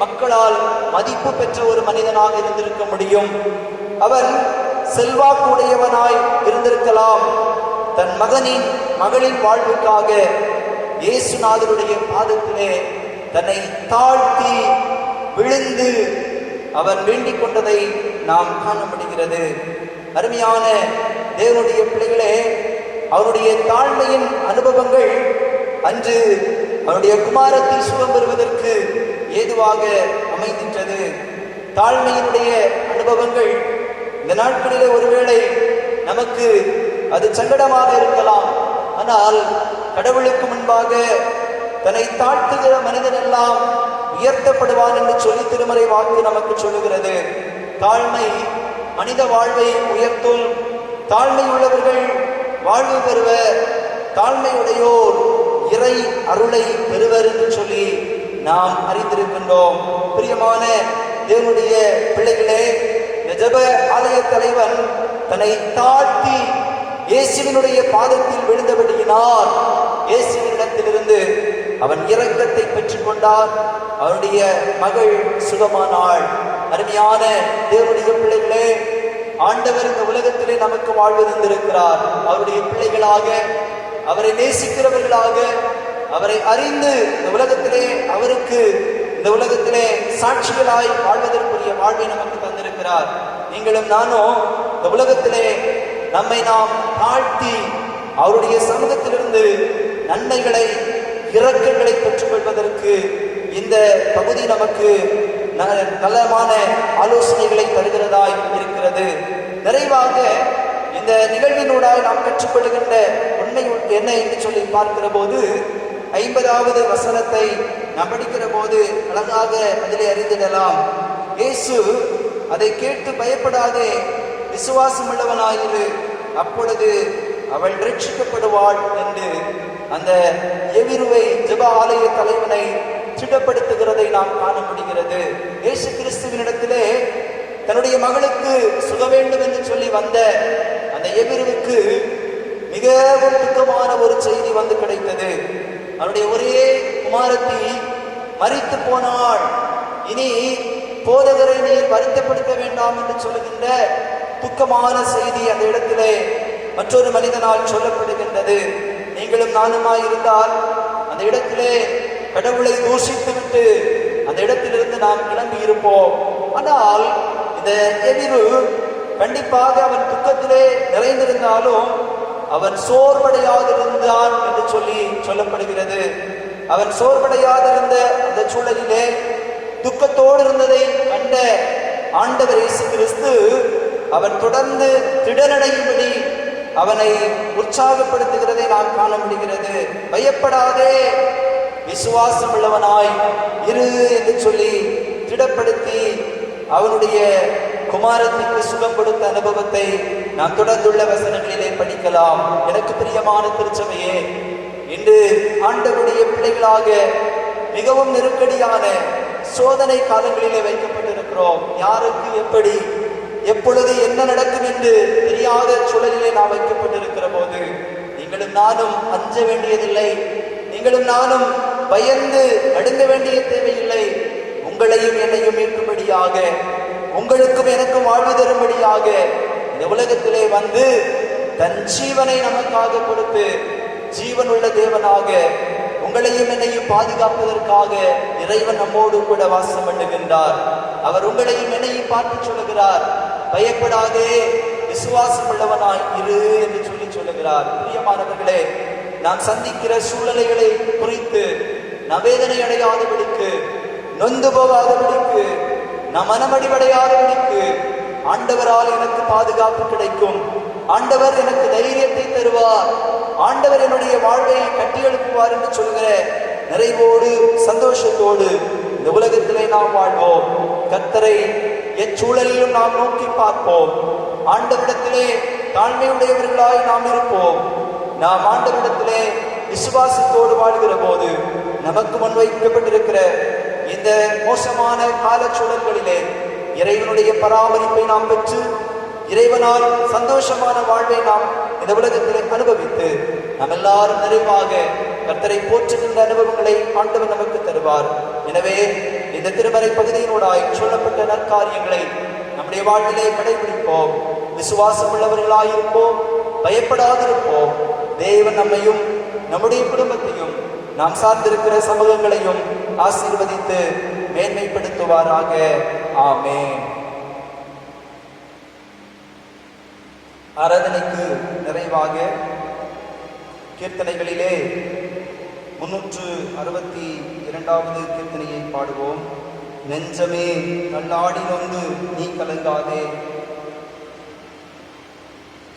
மக்களால் மதிப்பு பெற்ற ஒரு மனிதனாக இருந்திருக்க முடியும். அவன் செல்வாக்குடையவனாய் இருந்திருக்கலாம். தன் மகளின் வாழ்வுக்காக இயேசுநாதருடைய பாதத்திலே தன்னை தாழ்த்தி விழுந்து அவன் வேண்டிக் கொண்டதை நாம் காண முடிகிறது. அருமையான தேவனுடைய பிள்ளைகளே, அவனுடைய தாழ்மையின் அனுபவங்கள் அன்று அவனுடைய குமாரத்தை சுகம் பெறுவதற்கு ஏதுவாக அமைந்திட்டது. தாழ்மையினுடைய அனுபவங்கள் இந்த நாட்களிலே ஒருவேளை நமக்கு அது சங்கடமாக இருக்கலாம். ஆனால் கடவுளுக்கு முன்பாக தன்னை தாழ்த்துகிற மனிதன் எல்லாம் உயர்த்தப்படுவான் என்று சொல்லி திருமறை வாக்கு நமக்கு சொல்லுகிறது. தாழ்மை மனித வாழ்வை உயர்த்தும். தாழ்மை உள்ளவர்கள் வாழ்வு பெறுவர். தாழ்மையுடையோர் இறை அருளை பெறுவர் என்று சொல்லி நாம் அறிந்திருக்கின்றோம். பிரியமான தேவனுடைய பிள்ளைகளே, ஜெப ஆலய தலைவன் தன்னை தாழ்த்தி இயேசுவினுடைய பாதத்தில் விழுந்தபடியினால் இயேசுவினிடத்திலிருந்து அவன் இரக்கத்தை பெற்றுக் கொண்டார். அவனுடைய மகள் சுகமானாள். அருமையான தேவனுடைய பிள்ளைகளே, ஆண்டவர் இந்த உலகத்திலே நமக்கு வாழ்வு தந்திருக்கிறார். அவருடைய பிள்ளைகளாக, அவரை நேசிக்கிறவர்களாக, அவரை அறிந்து இந்த உலகத்திலே அவருக்கு இந்த உலகத்திலே சாட்சிகளாய் வாழ்வதற்குரிய வாழ்வை நமக்கு தந்திருக்கிறார். நீங்களும் நானும் இந்த உலகத்திலே நம்மை நாம் தாழ்த்தி அவருடைய சமூகத்திலிருந்து நன்மைகளை, இரக்கங்களை பெற்றுக் கொள்வதற்கு இந்த பகுதி நமக்கு நல்லமான ஆலோசனைகளை தருகிறதாய் இருக்கிறது. நிறைவாக இந்த நிகழ்வினூடாய் நாம் கற்றுக்கொள்கின்ற உண்மை என்ன என்று சொல்லி பார்க்கிற போது, 50வது வசனத்தை நாம் படிக்கிற போது அழகாக அதிலே அறிந்திடலாம். இயேசு அதை கேட்டு பயப்படாதே, விசுவாசம் உள்ளவனாயிரு, அப்பொழுது அவள் ரட்சிக்கப்படுவாள் என்று அந்த எபிரேய ஜெப ஆலய தலைவனை திடப்படுத்துகிறதை நாம் காண முடிகிறது. இயேசு கிறிஸ்துவினிடத்திலே தன்னுடைய மகளுக்கு சுக வேண்டும் என்று சொல்லி வந்த அந்த எபிரேயருக்கு மிகவும் துக்கமான ஒரு செய்தி வந்து கிடைத்தது. அவருடைய ஒரே குமாரத்தி மரித்து போனாள். இனி போதகரை நீர் வருத்தப்படுத்த வேண்டாம் என்று சொல்லுகின்ற துக்கமான செய்தி அந்த இடத்திலே மற்றொரு மனிதனால் சொல்லப்படுகின்றது. நீங்களும் நானுமாய் இருந்தால் அந்த இடத்திலே கடவுளை தூஷித்து விட்டு அந்த இடத்திலிருந்து நாம் கிளம்பி இருப்போம். ஆனால் இந்த எபிரேயு கண்டிப்பாக அவன் துக்கத்திலே நிறைந்திருந்தாலும் அவன் சோர்வடையாதிருந்தான் என்று சொல்லி சொல்லப்படுகிறது. அவன் சோர்வடையாதிருந்த அந்த சூழலிலே துக்கத்தோடு இருந்ததை கண்ட ஆண்டவர் இயேசு கிறிஸ்து அவன் தொடர்ந்து திடனடையும்படி அவனை உற்சாகப்படுத்துகிறதை நாம் காண முடிகிறது. பயப்படாதே, விசுவாசம் உள்ளவனாய் இரு என்று சொல்லி திடப்படுத்தி அவனுடைய குமாரத்திற்கு சுகம் கொடுத்த அனுபவத்தை நாம் தொடர்ந்துள்ள வசனங்களிலே படிக்கலாம். எனக்கு பிரியமான திருச்சபையே, இன்று ஆண்டவருடைய பிள்ளைகளாக மிகவும் நெருக்கடியான சோதனை காலங்களிலே வைக்கப்பட்டிருக்கிறோம். யாருக்கு எப்படி எப்பொழுது என்ன நடக்கும் என்று தெரியாத சூழலிலே நாம் வைக்கப்பட்டிருக்கிற போது நீங்களும் நானும் அஞ்ச வேண்டியதில்லை. நீங்களும் நானும் பயந்து நடுங்க வேண்டிய தேவையில்லை. உங்களையும் என்னையும் மீட்கும்படியாக, உங்களுக்கும் எனக்கும் வாழ்வு தரும்படியாக இந்த உலகத்திலே வந்து தன் ஜீவனை நமக்காக கொடுத்து ஜீவனுள்ள தேவனாக உங்களையும் என்னையும் பாதுகாப்பதற்காக இறைவன் நம்மோடு கூட வாசம் பண்ணுகின்றார். அவர் உங்களையும் என்னையும் பார்த்து சொல்லுகிறார், பயப்படாதே, விசுவாசம் உள்ளவனாய் இரு என்று சொல்லி சொல்லுகிறார். பிரியமானவர்களே, நாம் சந்திக்கிற சூழ்நிலைகளை குறித்து நாம் வேதனை அடையாதபடிக்கு, நொந்து போகாதபடிக்கு, நாம் மனமடிவடையாதபடிக்கு ஆண்டவரால் எனக்கு பாதுகாப்பு கிடைக்கும், ஆண்டவர் எனக்கு தைரியத்தை தருவார், ஆண்டவர் என்னுடைய வாழ்வை கட்டியெழுப்புவார் என்று சொல்கிற நிறைவோடு சந்தோஷத்தோடு இந்த உலகத்திலே நாம் வாழ்வோம். கர்த்தரை எச்சூழலிலும் நாம் நோக்கி பார்ப்போம். ஆண்டவரிடத்திலே தாழ்மையுடையவர்களாய் நாம் இருப்போம். நாம் ஆண்டவரிடத்திலே விசுவாசத்தோடு வாழ்கிற போது நமக்கு முன்வைக்கப்பட்டிருக்கிற இந்த மோசமான காலச்சூழல்களிலே இறைவனுடைய பராமரிப்பை நாம் பெற்று இறைவனால் சந்தோஷமான வாழ்வை நாம் இந்த உலகத்திலே அனுபவித்து நாம் எல்லாரும் நிறைவாக கர்த்தரை போற்றுகின்ற அனுபவங்களை ஆண்டவர் நமக்கு தருவார். எனவே இந்த திருமறை பகுதியினூடாய் சொல்லப்பட்ட நற்காரியங்களை நம்முடைய வாழ்விலே கடைபிடிப்போம். விசுவாசம் உள்ளவர்களாயிருப்போம், பயப்படாதிருப்போம். தேவன் நம்மையும் நம்முடைய குடும்பத்தையும் நாம் சார்ந்திருக்கிற சமூகங்களையும் ஆசீர்வதித்து மேன்மைப்படுத்துவாராக. ஆமென். ஆராதனைக்கு நிறைவாக கீர்த்தனைகளிலே 362வது கீர்த்தனையை பாடுவோம். நெஞ்சமே நல்லாடி நொந்து நீ கலங்காதே,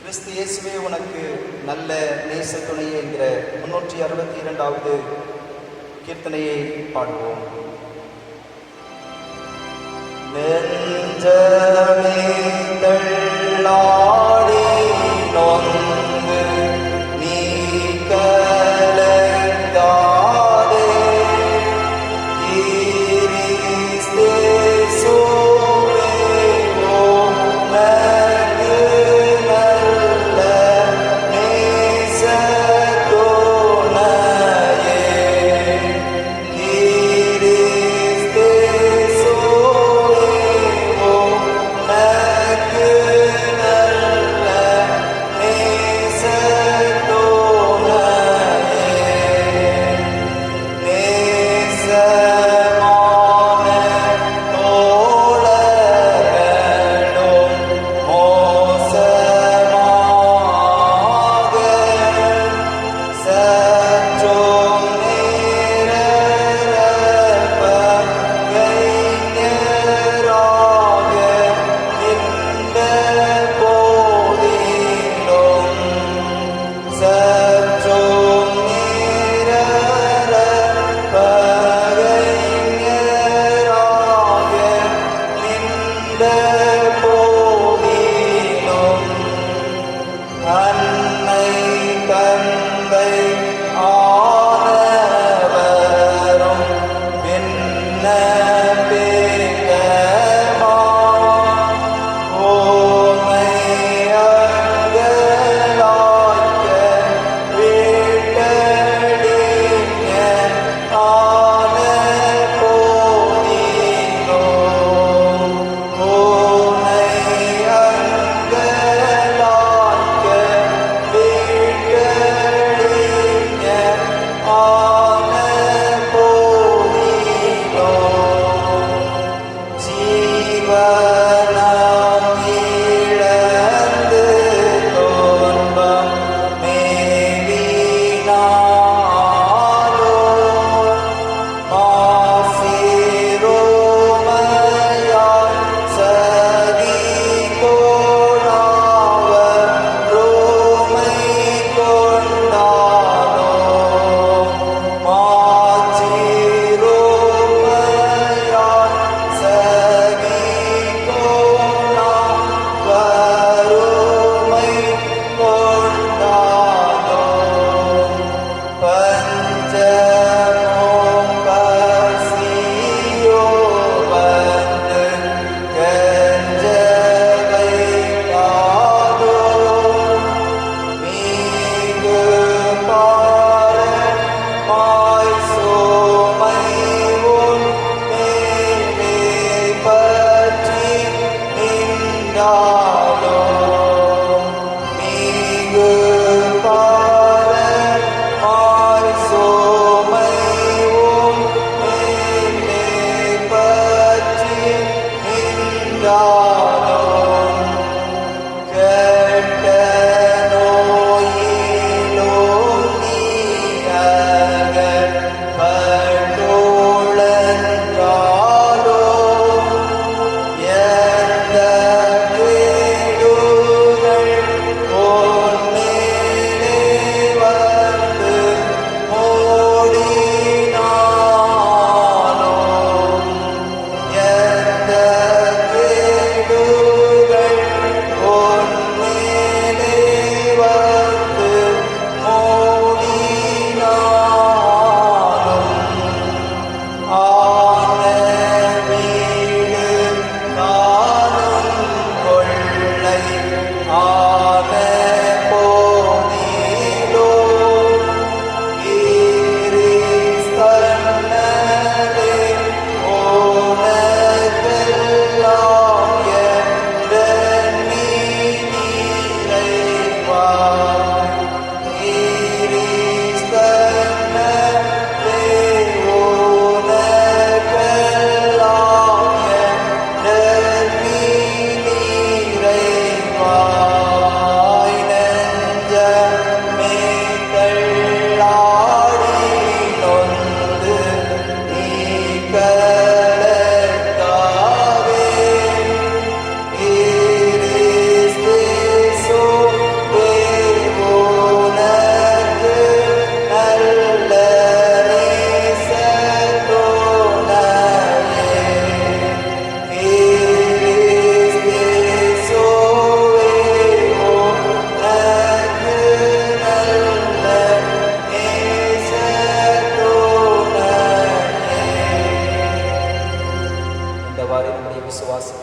கிறிஸ்து இயேசுவே உனக்கு நல்ல நேச துணையே என்கிற 362வது கீர்த்தனையை பாடுவோம். நெஞ்சமே தள்ளாடி நொந்து நீ கலங்காதே, கிறிஸ்தேசுவே உனக்கு நல்ல நேச துணையே, But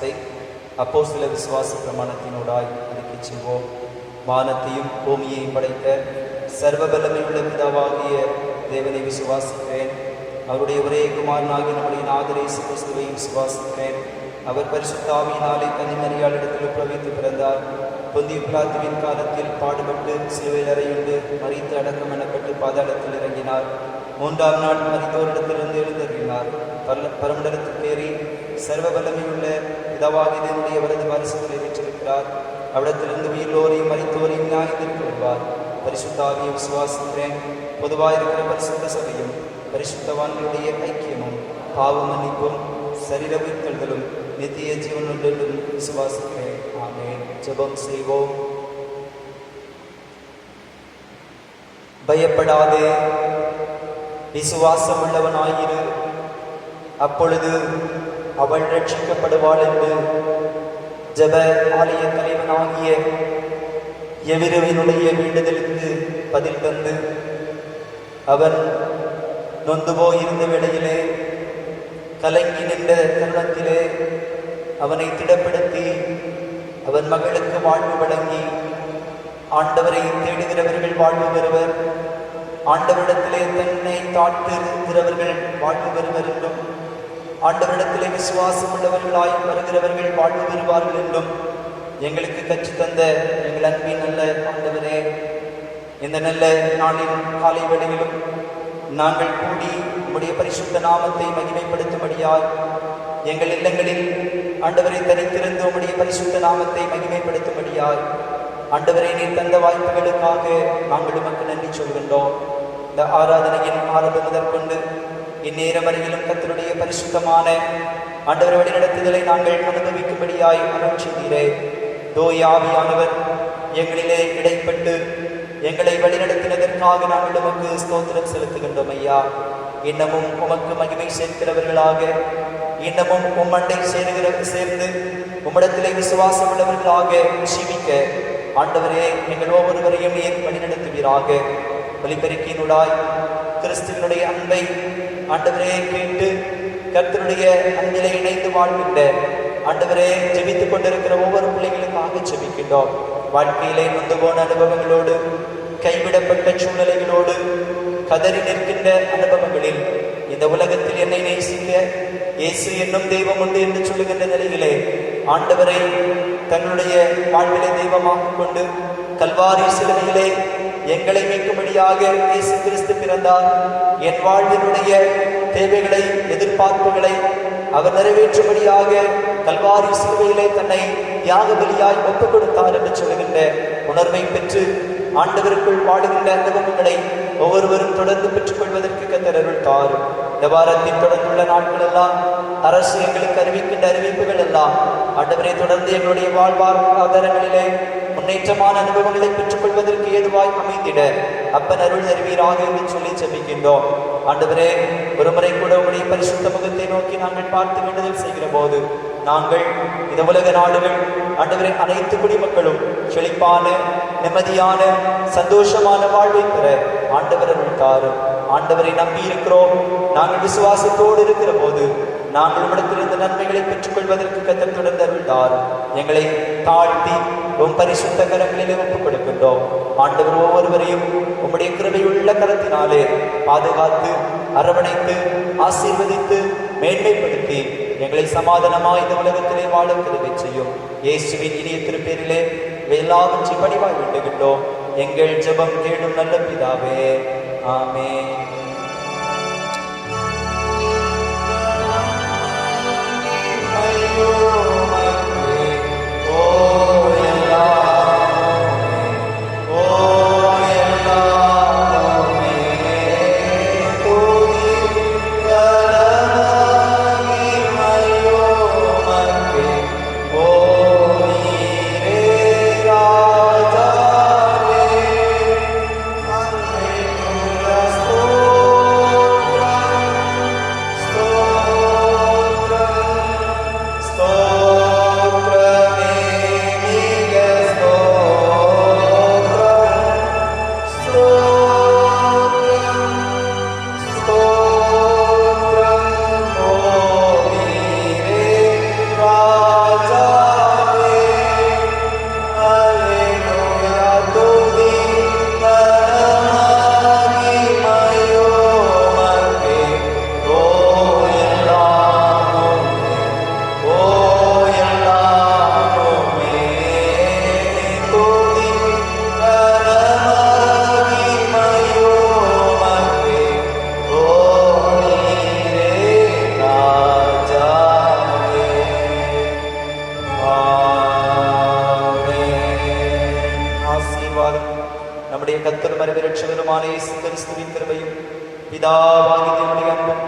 விசுவாசத்தை அப்போஸ்தல விசுவாச பிரமாணத்தினூடாய் அறிக்கைச் செய்வோம். வானத்தையும் பூமியையும் படைத்த சர்வ வல்லமையுள்ள பிதாவாகிய தேவனை விசுவாசிக்கிறேன். அவருடைய ஒரே குமாரனாகிய நம்முடைய நாதர் இயேசு கிறிஸ்துவையும் விசுவாசிக்கிறேன். அவர் பரிசுத்த ஆவியினாலே கன்னிமரியாளிடத்தில் உட்பவித்து பிறந்தார். பொந்திய பிலாத்துவின் காலத்தில் பாடுபட்டு சிலுவையில் அறையுண்டு மரித்து அடக்கம் எனப்பட்டு பாதாளத்தில் இறங்கினார். 3ஆம் நாள் மரித்தோரிடத்திலிருந்து எழுந்தருளினார். பரமண்டலத்துக்கு ஏறி சர்வ வல்லமையுள்ள பிதாவாகிய வலது வாரிசுகளை பெற்றிருக்கிறார். அவ்விடத்திலிருந்து உயிரோரையும் மரித்தோரையும் நியாயத்திற்கு வருவார். பரிசுத்த ஆவியை விசுவாசிக்கிறேன். பொதுவாயிருக்கிற பரிசுத்த சபையும் பரிசுத்தவான்களுடைய ஐக்கியமும் பாவ மன்னிப்பும் சரீர உயிர்த்தெழுதலும் நித்திய ஜீவன் ஒன்றும் விசுவாசிக்கிறேன். ஆமென். ஜெபம் செய்வோம். பயப்படாதே, விசுவாசம் உள்ளவனாயிரு, அப்பொழுது அவள் ரட்சிக்கப்படுவாள் என்று ஜெப ஆலய தலைவனாகிய எவிரவினுடைய வேண்டுதலுக்கு பதில் தந்து அவன் நொந்து போயிருந்த வேளையிலே, கலங்கி நின்ற தருணத்திலே அவனை திடப்படுத்தி அவன் மகளுக்கு வாழ்வு வழங்கி, ஆண்டவரை தேடுகிறவர்கள் வாழ்வு பெறுவர், ஆண்டவரிடத்திலே தன்னை தாழ்த்துகிறவர்கள் வாழ்வு பெறுவர் என்றும், ஆண்டவரிடத்திலே விசுவாசம் உள்ளவர்களாய் வருகிறவர்கள் வாழ்வு பெறுவார்கள் என்றும் எங்களுக்கு கற்றுத்தந்த எங்கள் அன்பின் நல்ல ஆண்டவரே, இந்த நல்ல நாளின் காலை வேளையிலும் நாங்கள் கூடி உம்முடைய பரிசுத்த நாமத்தை மகிமைப்படுத்தும்படியாய் எங்கள் இல்லங்களில் ஆண்டவரை தனித்திருந்து உம்முடைய பரிசுத்த நாமத்தை மகிமைப்படுத்தும்படியாய் ஆண்டவரை நீர் தந்த வாய்ப்புகளுக்காக நாங்கள் உமக்கு நன்றி சொல்கின்றோம். இந்த ஆராதனையின் ஆரம்பம் முதற்கொண்டு இந்நேரம் வரையிலும் கர்த்தருடைய பரிசுத்தமான ஆண்டவர் வழிநடத்துதலை நாங்கள் அனுபவிக்கும்படியாய் அருள் செய்தீரே. தூய ஆவியானவர் எங்களிலே இடைப்பட்டு எங்களை வழிநடத்தினதற்காக நாங்கள் உமக்கு ஸ்தோத்திரம் செலுத்துகின்றோம் ஐயா. இன்னமும் உமக்கு மகிமை சேர்க்கிறவர்களாக, இன்னமும் உம்மண்டை சேர்ந்து உம்மிடத்திலே விசுவாசம் உள்ளவர்களாக ஜீவிக்க ஆண்டவரே எங்கள் ஒவ்வொருவரையும் நீர் வழிநடத்துவீராக. ஒலிபெருக்கியினுடாய் கிறிஸ்துவனுடைய அன்பை ஆண்டவரே கேட்டு கர்த்தருடைய அன்பிலே இணைந்து வாழ்கின்ற ஆண்டவரே ஜெபித்துக் கொண்டிருக்கிற ஒவ்வொரு பிள்ளைகளுக்காக ஜெபிக்கின்றோம். வாழ்க்கையிலே நொந்து போன அனுபவங்களோடு, கைவிடப்பட்ட சூழ்நிலைகளோடு, கதறி நிற்கின்ற அனுபவங்களில் இந்த உலகத்தில் என்னை நேசிக்க இயேசு என்னும் தெய்வம் உண்டு என்று சொல்லுகின்ற நிலையிலே ஆண்டவரை தங்களுடைய வாழ்விலை தெய்வமாக கொண்டு கல்வாரி சிலுவையிலே எங்களை மீட்கும்படியாக இயேசு கிறிஸ்து பிறந்தார். என் வாழ்வினுடைய தேவைகளை, எதிர்பார்ப்புகளை அவர் நிறைவேற்றும்படியாக கல்வாரி சிலுவையிலே தன்னை தியாக பலியாய் ஒப்புக் கொடுத்தார் என்று சொல்லுகின்ற உணர்வை பெற்று ஆண்டவருக்குள் வாடுகின்ற அனுபவங்களை ஒவ்வொருவரும் தொடர்ந்து பெற்றுக் கொள்வதற்கு கர்த்தர் அருள் தாரும். இந்த வாரத்தின் தொடர்ந்துள்ள நாட்கள் எல்லாம் அரசு எங்களுக்கு அறிவிக்கின்ற அறிவிப்புகள் எல்லாம் ஆண்டவரை தொடர்ந்து எங்களுடைய வாழ்வாதாரங்களிலே முன்னேற்றமான அனுபவங்களை பெற்றுக் கொள்வதற்கு ஏதுவாய் அமைந்திட அப்பன் அருள் தருவீராக என்று சொல்லி ஜெபிக்கின்றோம். ஆண்டவரே, ஒருமுறை கூட உடைய பரிசுத்த முகத்தை நோக்கி நாங்கள் பார்த்து வேண்டுதல் செய்கிற போது நாங்கள் இந்த உலக நாடுகள் ஆண்டவரை அனைத்து குடிமக்களும் செழிப்பான, நிம்மதியான, சந்தோஷமான வாழ்வை பெற ஆண்டவர் அருள் தாரும். ஆண்டவரை நம்பி இருக்கிறோம். நாங்கள் விசுவாசத்தோடு இருக்கிற போது நாங்கள் உம்மிடத்தில் இந்த நன்மைகளை பெற்றுக் கொள்வதற்கு கர்த்தர் தொடர்ந்து அருள் தாரும். எங்களை தாழ்த்தி உம் பரிசுத்த கரங்களிலே ஒப்புக் கொடுக்கின்றோம். ஆண்டவர் ஒவ்வொருவரையும் உம்முடைய கிருபையுள்ள கரத்தினாலே பாதுகாத்து, அரவணைத்து, ஆசீர்வதித்து, மேன்மைப்படுத்தி எங்களை சமாதானமாய் இந்த உலகத்திலே வாழ கிருபை செய்யும். இயேசுவின் இனிய திருப்பேரிலே எல்லாவற்றையும் பணிவாய் வேண்டுகின்றோம். எங்கள் ஜெபம் கேளும் நல்ல பிதாவே. ஆமென். Oh இரட்சகருமான இயேசு கிறிஸ்துவின் கிருபையும் பிதாவாகிய தேவனுடைய அன்பும்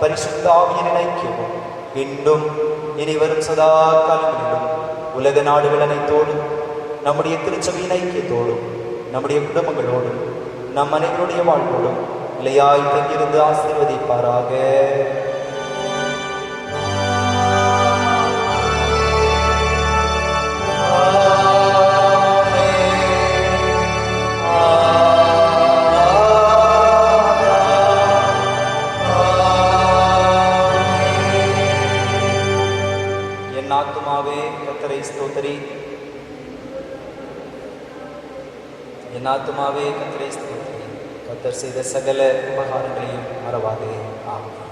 பரிசுத்த ஆவியின் ஐக்கியமும் இன்றும் இனி வரும் சதா காலங்களிலும் உலக நாடுகள் அனைத்தோடும் நம்முடைய திருச்சபையின் ஐக்கியத்தோடும் நம்முடைய குடும்பங்களோடும் நம் அனைவருடைய வாழ்வோடும் நிலையாய் தங்கியிருந்து ஆசீர்வதிப்பாராக. என் ஆத்துமாவே கர்த்தரை ஸ்தோத்திரி, என் ஆத்துமாவே கர்த்தரை ஸ்தோத்திரி, கர்த்தர் செய்த சகல உபகாரங்களையும் மறவாதே. ஆமென்.